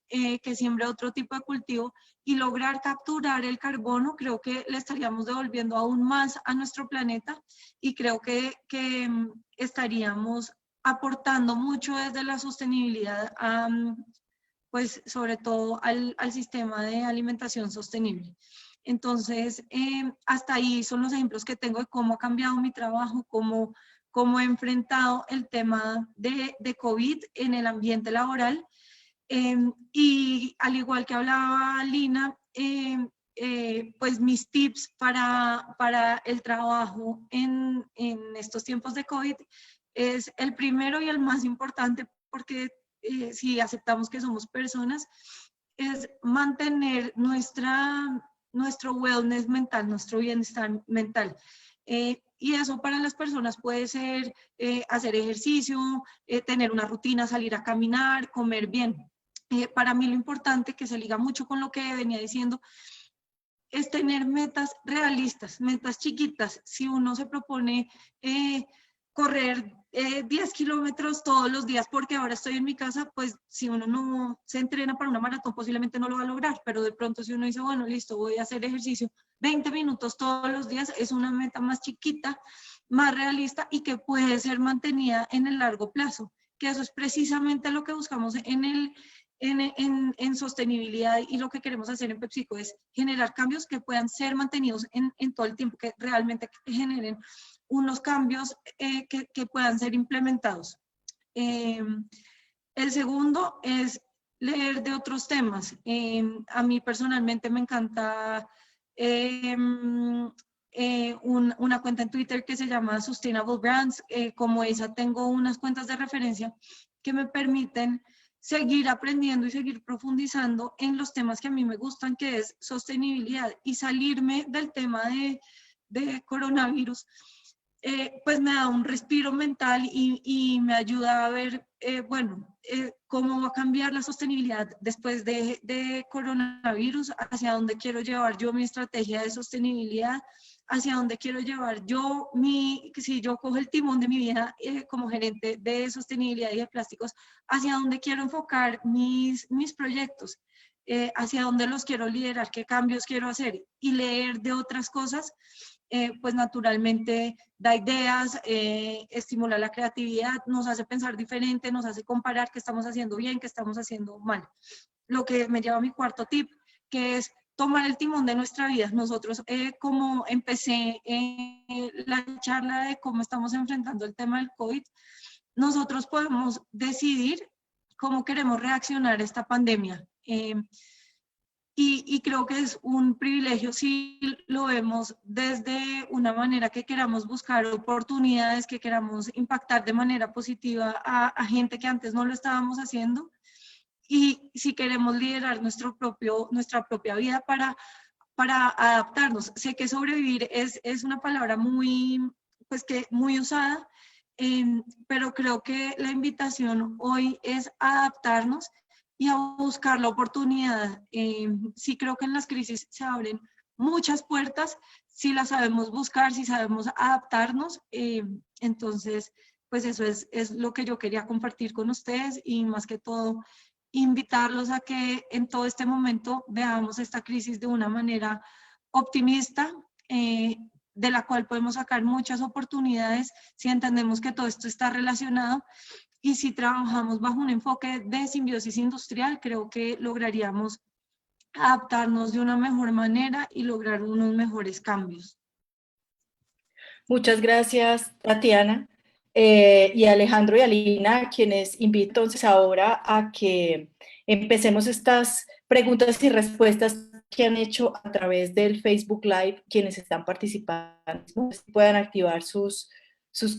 que siembre otro tipo de cultivo, y lograr capturar el carbono, creo que le estaríamos devolviendo aún más a nuestro planeta, y creo que estaríamos aportando mucho desde la sostenibilidad, pues sobre todo al sistema de alimentación sostenible. Entonces, hasta ahí son los ejemplos que tengo de cómo ha cambiado mi trabajo, cómo he enfrentado el tema de COVID en el ambiente laboral. Y al igual que hablaba Lina, pues mis tips para el trabajo en estos tiempos de COVID es el primero y el más importante, porque si aceptamos que somos personas, es mantener nuestro wellness mental, nuestro bienestar mental. Y eso para las personas puede ser hacer ejercicio, tener una rutina, salir a caminar, comer bien. Para mí lo importante, que se liga mucho con lo que venía diciendo, es tener metas realistas, metas chiquitas. Si uno se propone correr 10 kilómetros todos los días porque ahora estoy en mi casa, pues si uno no se entrena para una maratón posiblemente no lo va a lograr, pero de pronto si uno dice, bueno, listo, voy a hacer ejercicio 20 minutos todos los días, es una meta más chiquita, más realista y que puede ser mantenida en el largo plazo, que eso es precisamente lo que buscamos en sostenibilidad, y lo que queremos hacer en PepsiCo es generar cambios que puedan ser mantenidos en todo el tiempo, que realmente generen unos cambios que puedan ser implementados. El segundo es leer de otros temas. A mí personalmente me encanta una cuenta en Twitter que se llama Sustainable Brands. Como esa tengo unas cuentas de referencia que me permiten seguir aprendiendo y seguir profundizando en los temas que a mí me gustan, que es sostenibilidad, y salirme del tema de coronavirus, pues me da un respiro mental y me ayuda a ver, cómo va a cambiar la sostenibilidad después de coronavirus, hacia dónde quiero llevar yo mi estrategia de sostenibilidad, hacia dónde quiero llevar yo si yo cojo el timón de mi vida como gerente de sostenibilidad y de plásticos, hacia dónde quiero enfocar mis proyectos, hacia dónde los quiero liderar, qué cambios quiero hacer, y leer de otras cosas, pues naturalmente da ideas, estimula la creatividad, nos hace pensar diferente, nos hace comparar qué estamos haciendo bien, qué estamos haciendo mal. Lo que me lleva a mi cuarto tip, que es tomar el timón de nuestra vida. Nosotros, como empecé la charla de cómo estamos enfrentando el tema del COVID, nosotros podemos decidir cómo queremos reaccionar a esta pandemia. Y creo que es un privilegio si lo vemos desde una manera que queramos buscar oportunidades, que queramos impactar de manera positiva a gente que antes no lo estábamos haciendo, y si queremos liderar nuestra propia vida para adaptarnos. Sé que sobrevivir es una palabra muy usada, pero creo que la invitación hoy es adaptarnos y a buscar la oportunidad. Sí creo que en las crisis se abren muchas puertas, si las sabemos buscar, si sabemos adaptarnos. Entonces, pues eso es lo que yo quería compartir con ustedes, y más que todo, invitarlos a que en todo este momento veamos esta crisis de una manera optimista, de la cual podemos sacar muchas oportunidades si entendemos que todo esto está relacionado. Y si trabajamos bajo un enfoque de simbiosis industrial, creo que lograríamos adaptarnos de una mejor manera y lograr unos mejores cambios. Muchas gracias, Tatiana. Y a Alejandro y a Lina, quienes invito entonces ahora a que empecemos estas preguntas y respuestas que han hecho a través del Facebook Live, quienes están participando. Puedan activar sus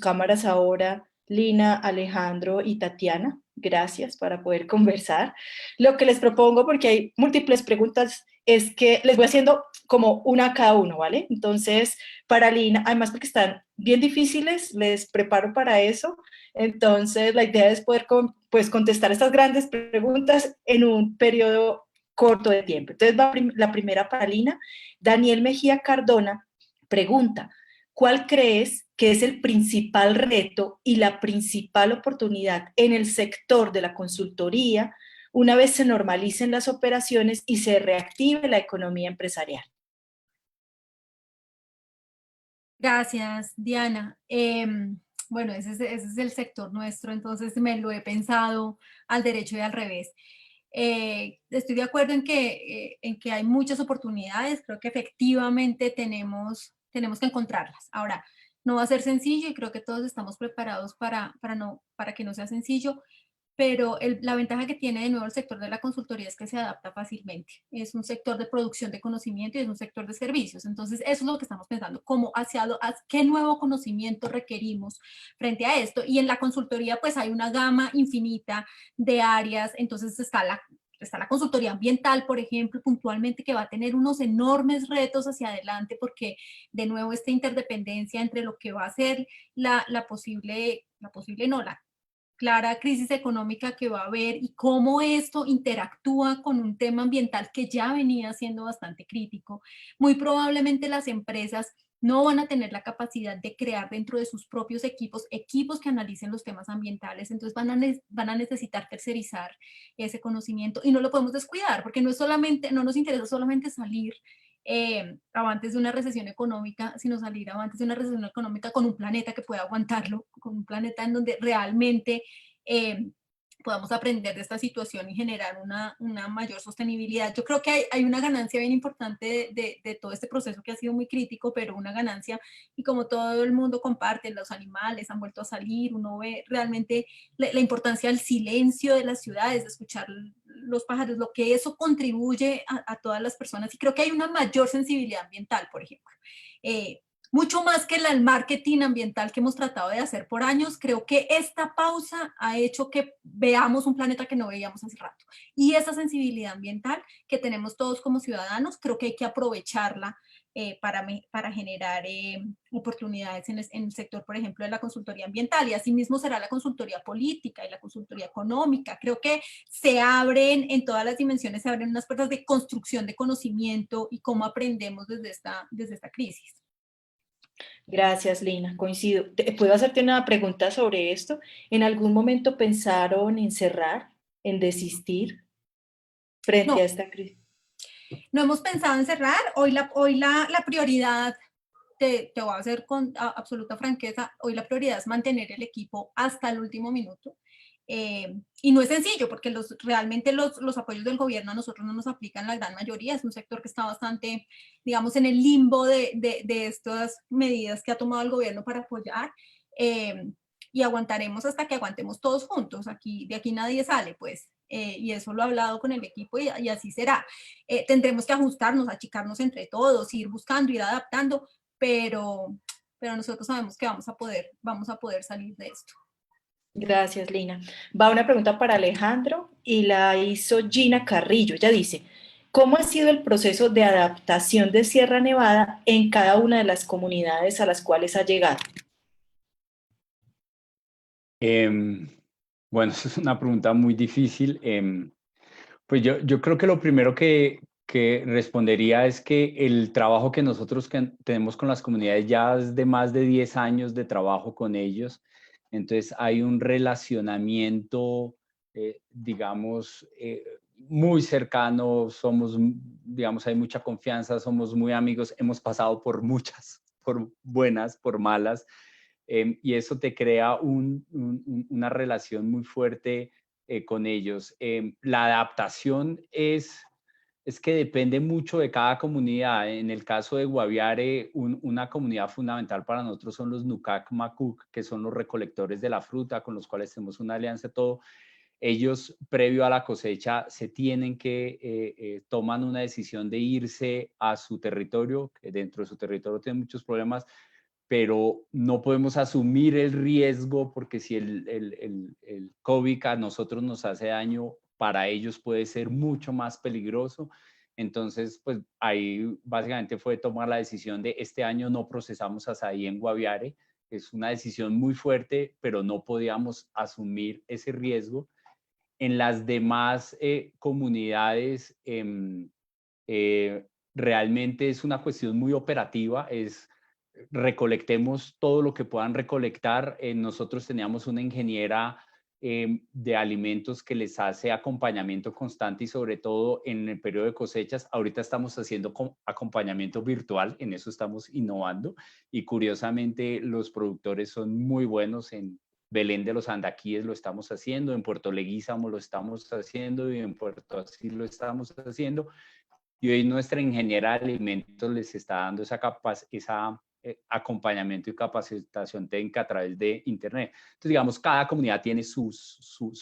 cámaras ahora, Lina, Alejandro y Tatiana. Gracias, para poder conversar. Lo que les propongo, porque hay múltiples preguntas, es que les voy haciendo como una a cada uno, ¿vale? Entonces, para Lina, además porque están bien difíciles, les preparo para eso. Entonces, la idea es poder contestar estas grandes preguntas en un periodo corto de tiempo. Entonces, la primera para Lina. Daniel Mejía Cardona pregunta, ¿cuál crees que es el principal reto y la principal oportunidad en el sector de la consultoría una vez se normalicen las operaciones y se reactive la economía empresarial? Gracias, Diana. Bueno, ese es el sector nuestro, entonces me lo he pensado al derecho y al revés. Estoy de acuerdo en que hay muchas oportunidades, creo que efectivamente tenemos que encontrarlas. Ahora, no va a ser sencillo y creo que todos estamos preparados para que no sea sencillo, pero la ventaja que tiene de nuevo el sector de la consultoría es que se adapta fácilmente. Es un sector de producción de conocimiento y es un sector de servicios. Entonces, eso es lo que estamos pensando, cómo qué nuevo conocimiento requerimos frente a esto. Y en la consultoría, pues hay una gama infinita de áreas. Entonces, está la consultoría ambiental, por ejemplo, puntualmente, que va a tener unos enormes retos hacia adelante, porque de nuevo esta interdependencia entre lo que va a ser la clara crisis económica que va a haber y cómo esto interactúa con un tema ambiental que ya venía siendo bastante crítico. Muy probablemente las empresas no van a tener la capacidad de crear dentro de sus propios equipos que analicen los temas ambientales, entonces van a necesitar tercerizar ese conocimiento y no lo podemos descuidar, porque no nos interesa solamente salir avantes de una recesión económica, sino salir avantes de una recesión económica con un planeta que pueda aguantarlo, con un planeta en donde realmente podamos aprender de esta situación y generar una mayor sostenibilidad. Yo creo que hay una ganancia bien importante de todo este proceso que ha sido muy crítico, pero una ganancia, y como todo el mundo comparte, los animales han vuelto a salir, uno ve realmente la importancia del silencio de las ciudades, de escuchar los pájaros, lo que eso contribuye a todas las personas, y creo que hay una mayor sensibilidad ambiental, por ejemplo. mucho más que el marketing ambiental que hemos tratado de hacer por años. Creo que esta pausa ha hecho que veamos un planeta que no veíamos hace rato. Y esa sensibilidad ambiental que tenemos todos como ciudadanos, creo que hay que aprovecharla para generar oportunidades en el sector, por ejemplo, de la consultoría ambiental, y asimismo será la consultoría política y la consultoría económica. Creo que se abren en todas las dimensiones, se abren unas puertas de construcción de conocimiento y cómo aprendemos desde esta crisis. Gracias, Lina, coincido. ¿Puedo hacerte una pregunta sobre esto? ¿En algún momento pensaron en cerrar, en desistir frente No. a esta crisis? No hemos pensado en cerrar. Hoy la prioridad, te voy a hacer con absoluta franqueza, hoy la prioridad es mantener el equipo hasta el último minuto. Y no es sencillo, porque realmente los apoyos del gobierno a nosotros no nos aplican la gran mayoría. Es un sector que está bastante, digamos, en el limbo de estas medidas que ha tomado el gobierno para apoyar. Y aguantaremos hasta que aguantemos todos juntos. De aquí nadie sale, pues. Y eso lo he hablado con el equipo y así será. Tendremos que ajustarnos, achicarnos entre todos, ir buscando, ir adaptando, pero nosotros sabemos que vamos a poder salir de esto. Gracias, Lina. Va una pregunta para Alejandro y la hizo Gina Carrillo. Ella dice, ¿cómo ha sido el proceso de adaptación de Sierra Nevada en cada una de las comunidades a las cuales ha llegado? Bueno, esa es una pregunta muy difícil. Pues yo creo que lo primero que respondería es que el trabajo que nosotros tenemos con las comunidades ya es de más de 10 años de trabajo con ellos. Entonces hay un relacionamiento, digamos, muy cercano, digamos, hay mucha confianza, somos muy amigos, hemos pasado por muchas, por buenas, por malas, y eso te crea una relación muy fuerte con ellos. La adaptación es que depende mucho de cada comunidad. En el caso de Guaviare, una comunidad fundamental para nosotros son los Nukak Makuk, que son los recolectores de la fruta, con los cuales tenemos una alianza, todo. Ellos, previo a la cosecha, toman una decisión de irse a su territorio, que dentro de su territorio tienen muchos problemas, pero no podemos asumir el riesgo porque si el COVID a nosotros nos hace daño, para ellos puede ser mucho más peligroso. Entonces, pues ahí básicamente fue tomar la decisión de este año no procesamos azaí en Guaviare. Es una decisión muy fuerte, pero no podíamos asumir ese riesgo. En las demás comunidades, realmente es una cuestión muy operativa, recolectemos todo lo que puedan recolectar. Nosotros teníamos una ingeniera de alimentos que les hace acompañamiento constante y sobre todo en el periodo de cosechas. Ahorita estamos haciendo acompañamiento virtual, en eso estamos innovando y curiosamente los productores son muy buenos. En Belén de los Andaquíes lo estamos haciendo, en Puerto Leguízamo lo estamos haciendo y en Puerto Asís lo estamos haciendo. Y hoy nuestra ingeniera de alimentos les está dando esa acompañamiento y capacitación técnica a través de Internet. Entonces, digamos, cada comunidad tiene su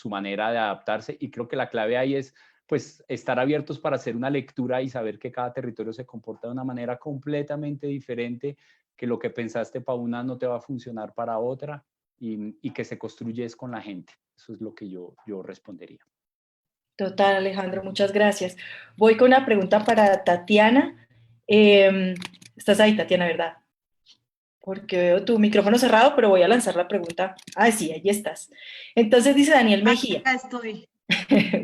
manera de adaptarse y creo que la clave ahí es pues estar abiertos para hacer una lectura y saber que cada territorio se comporta de una manera completamente diferente, que lo que pensaste para una no te va a funcionar para otra y que se construye es con la gente. Eso es lo que yo respondería. Total, Alejandro, muchas gracias. Voy con una pregunta para Tatiana. Estás ahí, Tatiana, ¿verdad? Porque veo tu micrófono cerrado, pero voy a lanzar la pregunta. Ah, sí, ahí estás. Entonces dice Daniel Mejía. Acá estoy.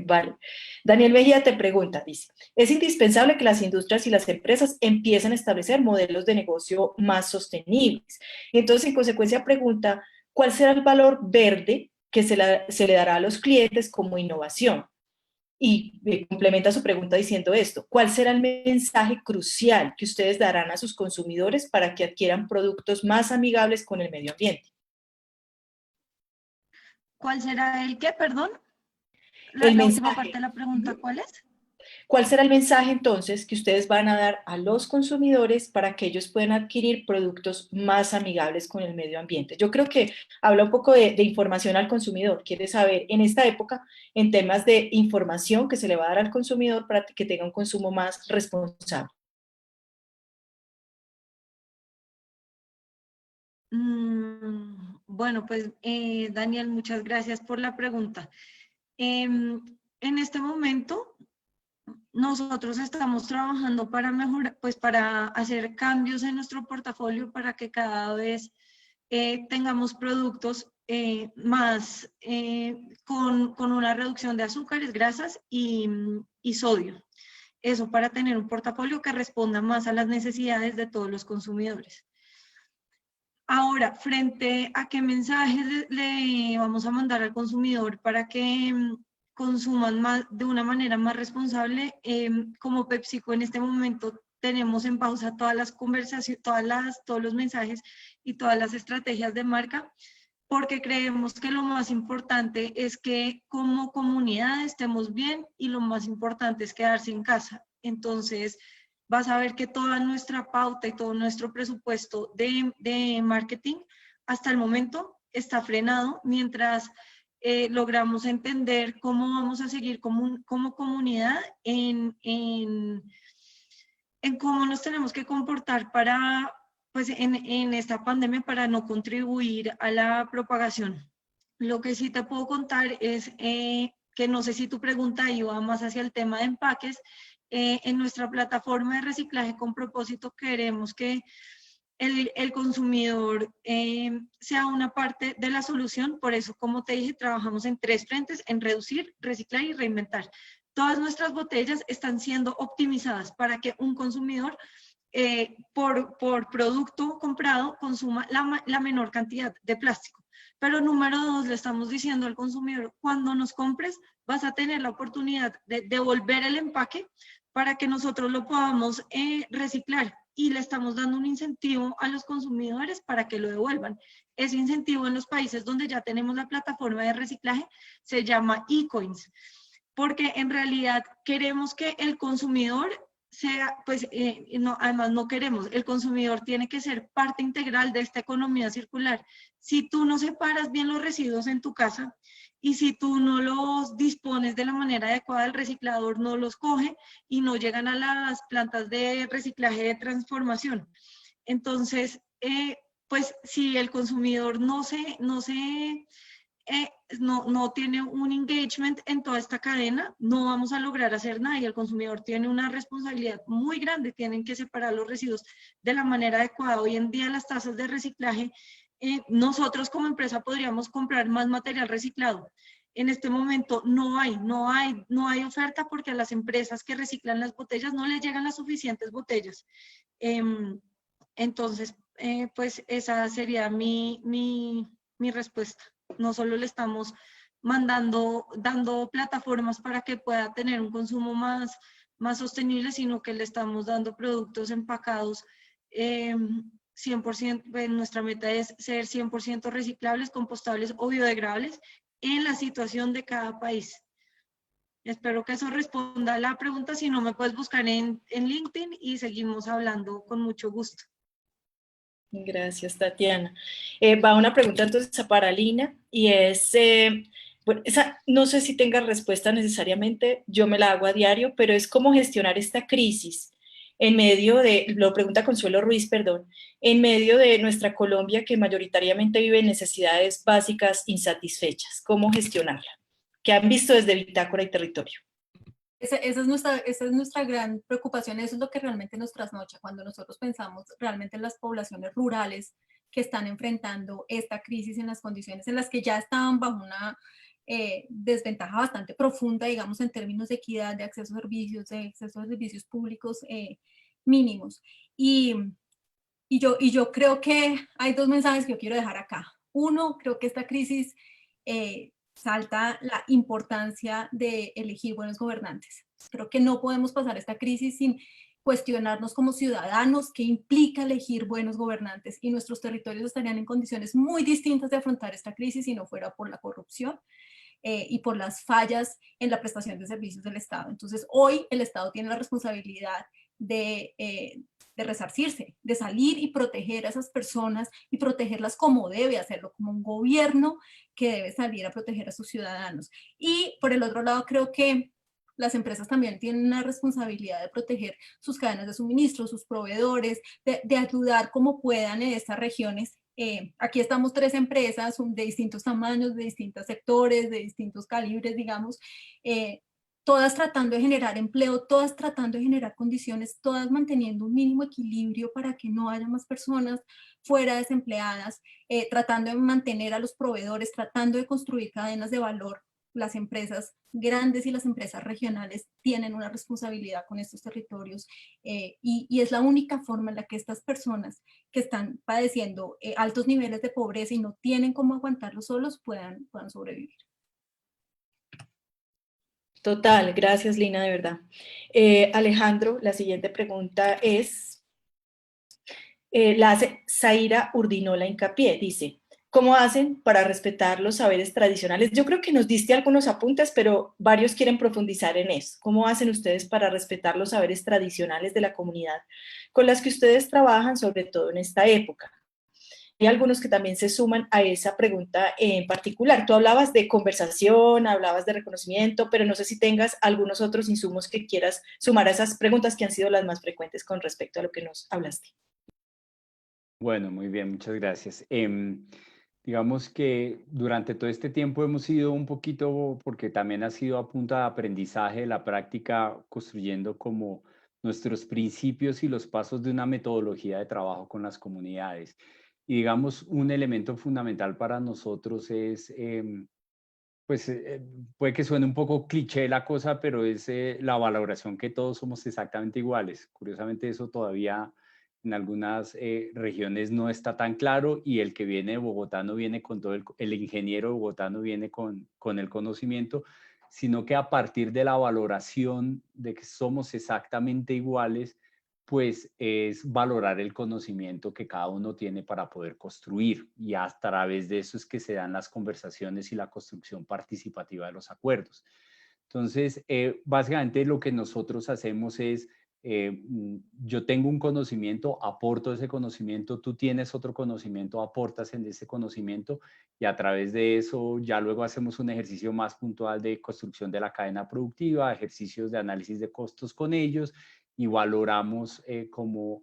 Vale. Daniel Mejía te pregunta, dice, es indispensable que las industrias y las empresas empiecen a establecer modelos de negocio más sostenibles. Entonces, en consecuencia, pregunta, ¿cuál será el valor verde que se le dará a los clientes como innovación? Y complementa su pregunta diciendo esto, ¿cuál será el mensaje crucial que ustedes darán a sus consumidores para que adquieran productos más amigables con el medio ambiente? ¿Cuál será el qué, perdón? El La mensaje. última parte de la pregunta, ¿cuál es? ¿Cuál será el mensaje entonces que ustedes van a dar a los consumidores para que ellos puedan adquirir productos más amigables con el medio ambiente? Yo creo que habla un poco de información al consumidor. Quiere saber en esta época, en temas de información que se le va a dar al consumidor para que tenga un consumo más responsable. Bueno, pues Daniel, muchas gracias por la pregunta. En este momento, nosotros estamos trabajando para mejorar, pues para hacer cambios en nuestro portafolio para que cada vez tengamos productos más con una reducción de azúcares, grasas y sodio. Eso para tener un portafolio que responda más a las necesidades de todos los consumidores. Ahora, frente a qué mensajes le vamos a mandar al consumidor para que consuman más, de una manera más responsable, como PepsiCo en este momento tenemos en pausa todas las conversaciones, todos los mensajes y todas las estrategias de marca, porque creemos que lo más importante es que como comunidad estemos bien y lo más importante es quedarse en casa. Entonces, vas a ver que toda nuestra pauta y todo nuestro presupuesto de marketing hasta el momento está frenado mientras logramos entender cómo vamos a seguir como comunidad en cómo nos tenemos que comportar para, pues, en esta pandemia para no contribuir a la propagación. Lo que sí te puedo contar es que no sé si tu pregunta iba más hacia el tema de empaques. En nuestra plataforma de reciclaje con propósito queremos que el consumidor sea una parte de la solución. Por eso, como te dije, trabajamos en 3 frentes, en reducir, reciclar y reinventar. Todas nuestras botellas están siendo optimizadas para que un consumidor por producto comprado consuma la menor cantidad de plástico. Pero número 2, le estamos diciendo al consumidor, cuando nos compres vas a tener la oportunidad de devolver el empaque para que nosotros lo podamos reciclar, y le estamos dando un incentivo a los consumidores para que lo devuelvan. Ese incentivo en los países donde ya tenemos la plataforma de reciclaje se llama eCoins, porque en realidad queremos que el consumidor sea, pues, no, además no queremos, el consumidor tiene que ser parte integral de esta economía circular. Si tú no separas bien los residuos en tu casa y si tú no los dispones de la manera adecuada, el reciclador no los coge y no llegan a las plantas de reciclaje de transformación. Entonces, pues si el consumidor no tiene un engagement en toda esta cadena, no vamos a lograr hacer nada, y el consumidor tiene una responsabilidad muy grande. Tienen que separar los residuos de la manera adecuada. Hoy en día las tasas de reciclaje, nosotros como empresa podríamos comprar más material reciclado. En este momento no hay oferta porque a las empresas que reciclan las botellas no les llegan las suficientes botellas. Entonces, pues esa sería mi respuesta. No solo le estamos dando plataformas para que pueda tener un consumo más sostenible, sino que le estamos dando productos empacados 100%, nuestra meta es ser 100% reciclables, compostables o biodegradables en la situación de cada país. Espero que eso responda a la pregunta. Si no, me puedes buscar en LinkedIn y seguimos hablando con mucho gusto. Gracias, Tatiana. Va una pregunta entonces para Lina, y es, bueno, esa no sé si tenga respuesta necesariamente, yo me la hago a diario, pero es cómo gestionar esta crisis en medio de, lo pregunta Consuelo Ruiz, perdón, en medio de nuestra Colombia que mayoritariamente vive en necesidades básicas insatisfechas. ¿Cómo gestionarla? ¿Qué han visto desde Bitácora y Territorio? Esa es nuestra gran preocupación. Eso es lo que realmente nos trasnocha cuando nosotros pensamos realmente en las poblaciones rurales que están enfrentando esta crisis en las condiciones en las que ya estaban bajo una desventaja bastante profunda, digamos, en términos de equidad, de acceso a servicios públicos mínimos. Y yo creo que hay 2 mensajes que yo quiero dejar acá. Uno, creo que esta crisis salta la importancia de elegir buenos gobernantes. Creo que no podemos pasar esta crisis sin cuestionarnos como ciudadanos qué implica elegir buenos gobernantes, y nuestros territorios estarían en condiciones muy distintas de afrontar esta crisis si no fuera por la corrupción y por las fallas en la prestación de servicios del Estado. Entonces, hoy el Estado tiene la responsabilidad de resarcirse, de salir y proteger a esas personas y protegerlas como debe hacerlo, como un gobierno que debe salir a proteger a sus ciudadanos. Y por el otro lado, creo que las empresas también tienen una responsabilidad de proteger sus cadenas de suministro, sus proveedores, de ayudar como puedan en estas regiones Aquí estamos 3 empresas de distintos tamaños, de distintos sectores, de distintos calibres, digamos, todas tratando de generar empleo, todas tratando de generar condiciones, todas manteniendo un mínimo equilibrio para que no haya más personas fuera desempleadas, tratando de mantener a los proveedores, tratando de construir cadenas de valor. Las empresas grandes y las empresas regionales tienen una responsabilidad con estos territorios y es la única forma en la que estas personas que están padeciendo altos niveles de pobreza y no tienen cómo aguantarlo solos puedan sobrevivir. Total, gracias Lina, de verdad. Alejandro, la siguiente pregunta es, la hace Zaira Urdinola Hincapié, dice, ¿cómo hacen para respetar los saberes tradicionales? Yo creo que nos diste algunos apuntes, pero varios quieren profundizar en eso. ¿Cómo hacen ustedes para respetar los saberes tradicionales de la comunidad con las que ustedes trabajan, sobre todo en esta época? Hay algunos que también se suman a esa pregunta en particular. Tú hablabas de conversación, hablabas de reconocimiento, pero no sé si tengas algunos otros insumos que quieras sumar a esas preguntas que han sido las más frecuentes con respecto a lo que nos hablaste. Bueno, muy bien, muchas gracias. Digamos que durante todo este tiempo hemos ido un poquito, porque también ha sido a punta de aprendizaje, de la práctica, construyendo como nuestros principios y los pasos de una metodología de trabajo con las comunidades. Y digamos, un elemento fundamental para nosotros es, pues puede que suene un poco cliché la cosa, pero es la valoración que todos somos exactamente iguales. Curiosamente eso todavía en algunas regiones no está tan claro y el que viene de Bogotá no viene con todo el ingeniero de Bogotá no viene con el conocimiento, sino que a partir de la valoración de que somos exactamente iguales, pues es valorar el conocimiento que cada uno tiene para poder construir y a través de eso es que se dan las conversaciones y la construcción participativa de los acuerdos. Entonces, básicamente lo que nosotros hacemos es, yo tengo un conocimiento, aporto ese conocimiento, tú tienes otro conocimiento, aportas en ese conocimiento y a través de eso ya luego hacemos un ejercicio más puntual de construcción de la cadena productiva, ejercicios de análisis de costos con ellos y valoramos cómo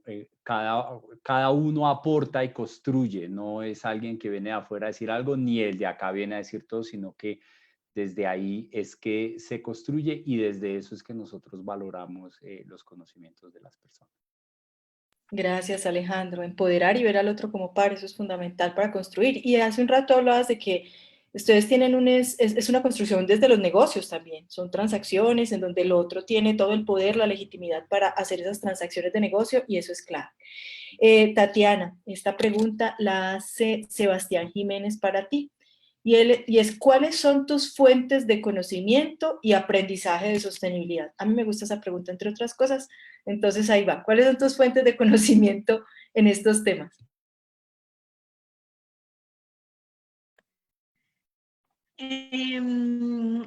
cada uno aporta y construye. No es alguien que viene de afuera a decir algo, ni el de acá viene a decir todo, sino que desde ahí es que se construye y desde eso es que nosotros valoramos los conocimientos de las personas. Gracias, Alejandro. Empoderar y ver al otro como par, eso es fundamental para construir. Y hace un rato hablabas de que ustedes tienen es una construcción desde los negocios también. Son transacciones en donde el otro tiene todo el poder, la legitimidad para hacer esas transacciones de negocio y eso es clave. Tatiana, esta pregunta la hace Sebastián Jiménez para ti. Y es, ¿cuáles son tus fuentes de conocimiento y aprendizaje de sostenibilidad? A mí me gusta esa pregunta, entre otras cosas. Entonces, ahí va. ¿Cuáles son tus fuentes de conocimiento en estos temas?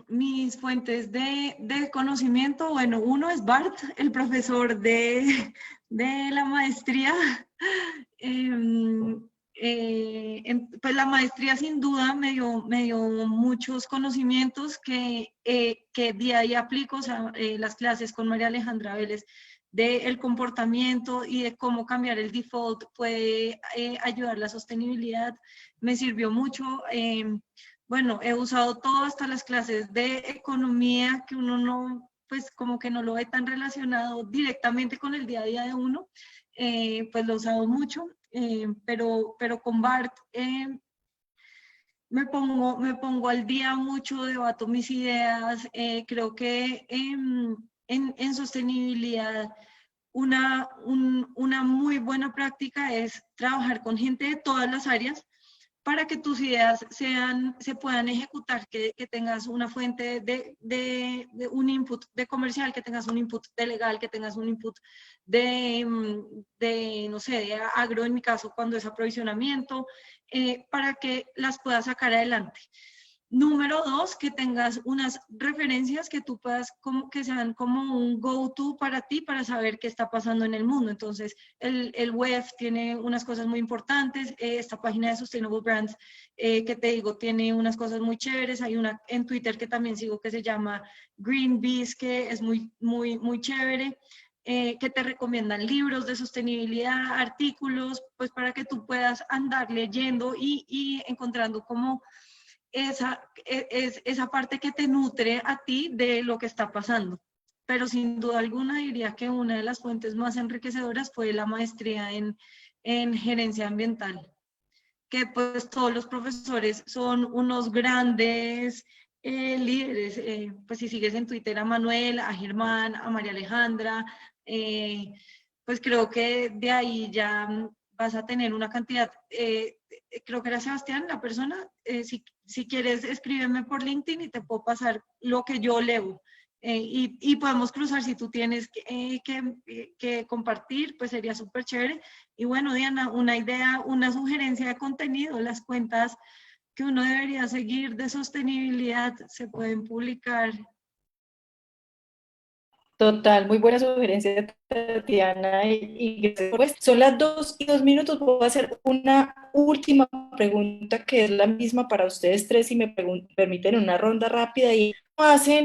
Mis fuentes de conocimiento, bueno, uno es Bart, el profesor de la maestría. Pues la maestría sin duda me dio muchos conocimientos que día a día aplico, o sea, las clases con María Alejandra Vélez del comportamiento y de cómo cambiar el default puede ayudar a la sostenibilidad, me sirvió mucho. Bueno, he usado todo, hasta las clases de economía, que uno no, pues como que no lo ve tan relacionado directamente con el día a día de uno, pues lo he usado mucho, pero con Bart me pongo al día mucho, debato mis ideas, creo que en sostenibilidad una muy buena práctica es trabajar con gente de todas las áreas, para que tus ideas se puedan ejecutar, que tengas una fuente de un input de comercial, que tengas un input de legal, que tengas un input no sé, de agro, en mi caso, cuando es aprovisionamiento, para que las puedas sacar adelante. Número 2, que tengas unas referencias que tú puedas, que sean como un go-to para ti, para saber qué está pasando en el mundo. Entonces, el web tiene unas cosas muy importantes, esta página de Sustainable Brands, que te digo, tiene unas cosas muy chéveres. Hay una en Twitter que también sigo que se llama Green Bees, que es muy chévere. que te recomiendan libros de sostenibilidad, artículos, pues para que tú puedas andar leyendo y encontrando como esa parte que te nutre a ti de lo que está pasando. Pero sin duda alguna diría que una de las fuentes más enriquecedoras fue la maestría en gerencia ambiental, que pues todos los profesores son unos grandes líderes. Pues si sigues en Twitter a Manuel, a Germán, a María Alejandra, pues creo que de ahí ya vas a tener una cantidad, creo que era Sebastián la persona, si quieres escríbeme por LinkedIn y te puedo pasar lo que yo leo. Y podemos cruzar si tú tienes que compartir, pues sería súper chévere. Y bueno, Diana, una idea, una sugerencia de contenido, las cuentas que uno debería seguir de sostenibilidad se pueden publicar. Total, muy buena sugerencia, Tatiana. Pues, son las 2:02. Voy a hacer una última pregunta que es la misma para ustedes tres, si me permiten una ronda rápida. Y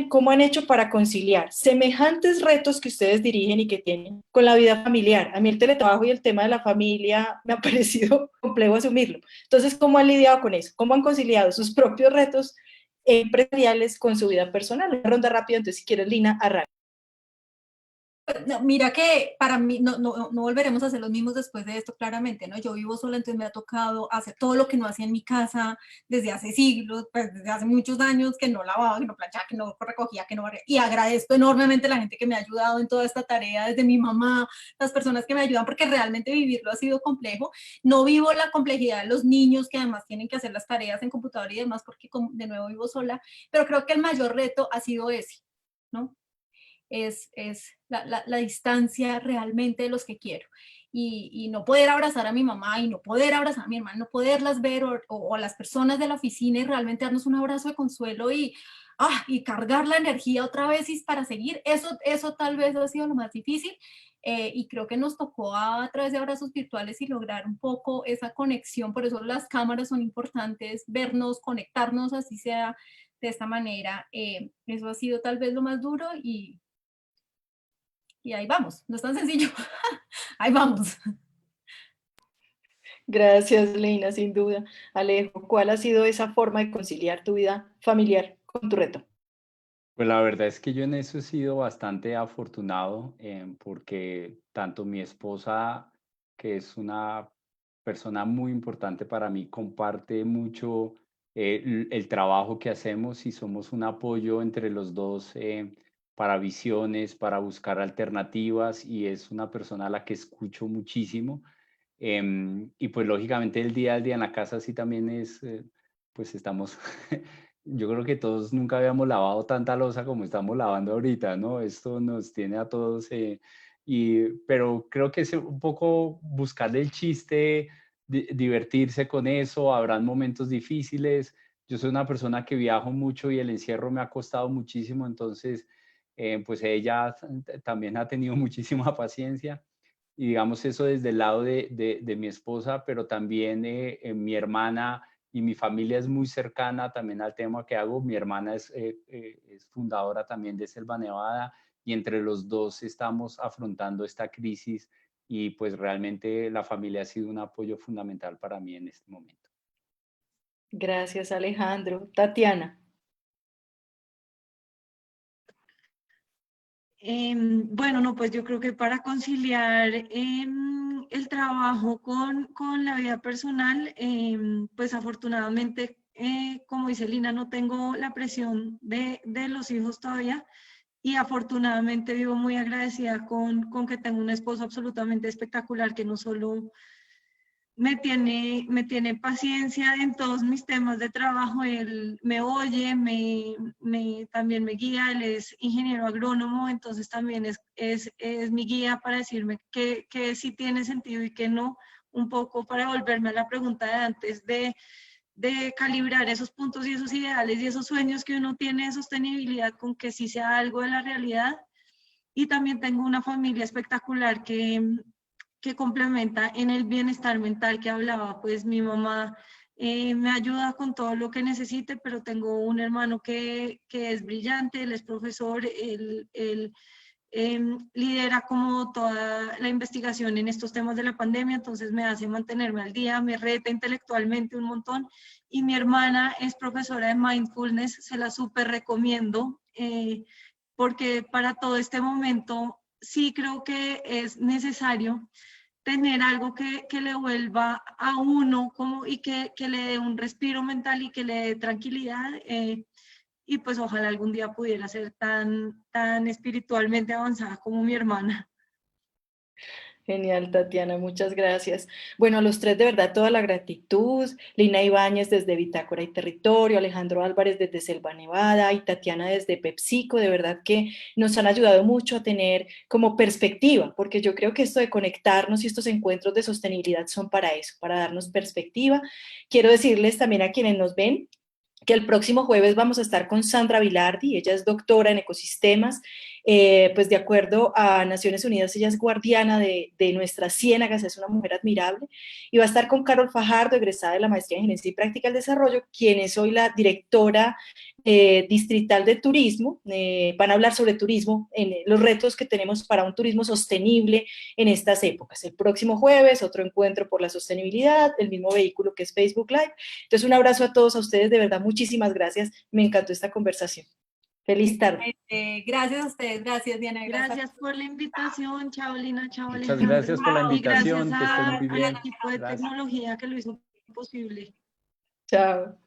¿cómo han hecho para conciliar semejantes retos que ustedes dirigen y que tienen con la vida familiar? A mí el teletrabajo y el tema de la familia me ha parecido complejo asumirlo. Entonces, ¿cómo han lidiado con eso? ¿Cómo han conciliado sus propios retos empresariales con su vida personal? Una ronda rápida, entonces si quieres, Lina, arranca. No, mira que para mí no volveremos a hacer los mismos después de esto, claramente, ¿no? Yo vivo sola, entonces me ha tocado hacer todo lo que no hacía en mi casa desde hace siglos, pues desde hace muchos años, que no lavaba, que no planchaba, que no recogía, que no barría. Y agradezco enormemente a la gente que me ha ayudado en toda esta tarea, desde mi mamá, las personas que me ayudan, porque realmente vivirlo ha sido complejo. No vivo la complejidad de los niños, que además tienen que hacer las tareas en computador y demás, porque de nuevo vivo sola, pero creo que el mayor reto ha sido ese, ¿no? Es la distancia realmente de los que quiero. Y no poder abrazar a mi mamá y no poder abrazar a mi hermana, no poderlas ver o a las personas de la oficina y realmente darnos un abrazo de consuelo y cargar la energía otra vez y para seguir, eso tal vez ha sido lo más difícil. Y creo que nos tocó a través de abrazos virtuales y lograr un poco esa conexión. Por eso las cámaras son importantes, vernos, conectarnos, así sea de esta manera. Eso ha sido tal vez lo más duro y ahí vamos, no es tan sencillo, ahí vamos. Gracias, Lina, sin duda. Alejo, ¿cuál ha sido esa forma de conciliar tu vida familiar con tu reto? Pues la verdad es que yo en eso he sido bastante afortunado, porque tanto mi esposa, que es una persona muy importante para mí, comparte mucho el trabajo que hacemos y somos un apoyo entre los dos, para visiones, para buscar alternativas, y es una persona a la que escucho muchísimo. Y pues lógicamente el día al día en la casa sí también es, pues estamos, yo creo que todos nunca habíamos lavado tanta loza como estamos lavando ahorita, ¿no? Esto nos tiene a todos, pero creo que es un poco buscarle el chiste, divertirse con eso. Habrán momentos difíciles. Yo soy una persona que viajo mucho y el encierro me ha costado muchísimo, entonces pues ella también ha tenido muchísima paciencia. Y digamos eso desde el lado de mi esposa, pero también mi hermana y mi familia es muy cercana también al tema que hago. Mi hermana es fundadora también de Selva Nevada, y entre los dos estamos afrontando esta crisis, y pues realmente la familia ha sido un apoyo fundamental para mí en este momento. Gracias, Alejandro. Tatiana. Bueno, no, pues yo creo que para conciliar el trabajo con la vida personal, pues afortunadamente, como dice Lina, no tengo la presión de los hijos todavía, y afortunadamente vivo muy agradecida con que tengo un esposo absolutamente espectacular, que no solo me tiene paciencia en todos mis temas de trabajo. Él me oye, también me guía. Él es ingeniero agrónomo, entonces también es mi guía para decirme que sí tiene sentido y que no, un poco para volverme a la pregunta de antes de calibrar esos puntos y esos ideales y esos sueños que uno tiene de sostenibilidad con que sí sea algo de la realidad. Y también tengo una familia espectacular que complementa en el bienestar mental que hablaba. Pues mi mamá me ayuda con todo lo que necesite, pero tengo un hermano que es brillante, él es profesor, él lidera como toda la investigación en estos temas de la pandemia, entonces me hace mantenerme al día, me reta intelectualmente un montón. Y mi hermana es profesora de mindfulness, se la súper recomiendo, porque para todo este momento sí creo que es necesario tener algo que le vuelva a uno como, y que le dé un respiro mental y que le dé tranquilidad. Y pues ojalá algún día pudiera ser tan espiritualmente avanzada como mi hermana. Genial, Tatiana, muchas gracias. Bueno, a los tres de verdad toda la gratitud. Lina Ibáñez desde Bitácora y Territorio, Alejandro Álvarez desde Selva Nevada y Tatiana desde PepsiCo, de verdad que nos han ayudado mucho a tener como perspectiva, porque yo creo que esto de conectarnos y estos encuentros de sostenibilidad son para eso, para darnos perspectiva. Quiero decirles también a quienes nos ven que el próximo jueves vamos a estar con Sandra Vilardi, ella es doctora en ecosistemas, pues de acuerdo a Naciones Unidas, ella es guardiana de nuestras ciénagas, es una mujer admirable, y va a estar con Carol Fajardo, egresada de la Maestría en Gerencia y Práctica del Desarrollo, quien es hoy la directora distrital de turismo. Van a hablar sobre turismo, los retos que tenemos para un turismo sostenible en estas épocas. El próximo jueves, otro encuentro por la sostenibilidad, el mismo vehículo que es Facebook Live. Entonces, un abrazo a todos, a ustedes, de verdad, muchísimas gracias. Me encantó esta conversación. Feliz tarde. Gracias a ustedes, gracias Diana. Gracias por la invitación, chao Lina, chao Muchas Alejandro. gracias por la Y gracias invitación, que estén muy al bien. equipo de Gracias. tecnología que lo hizo posible. Chao.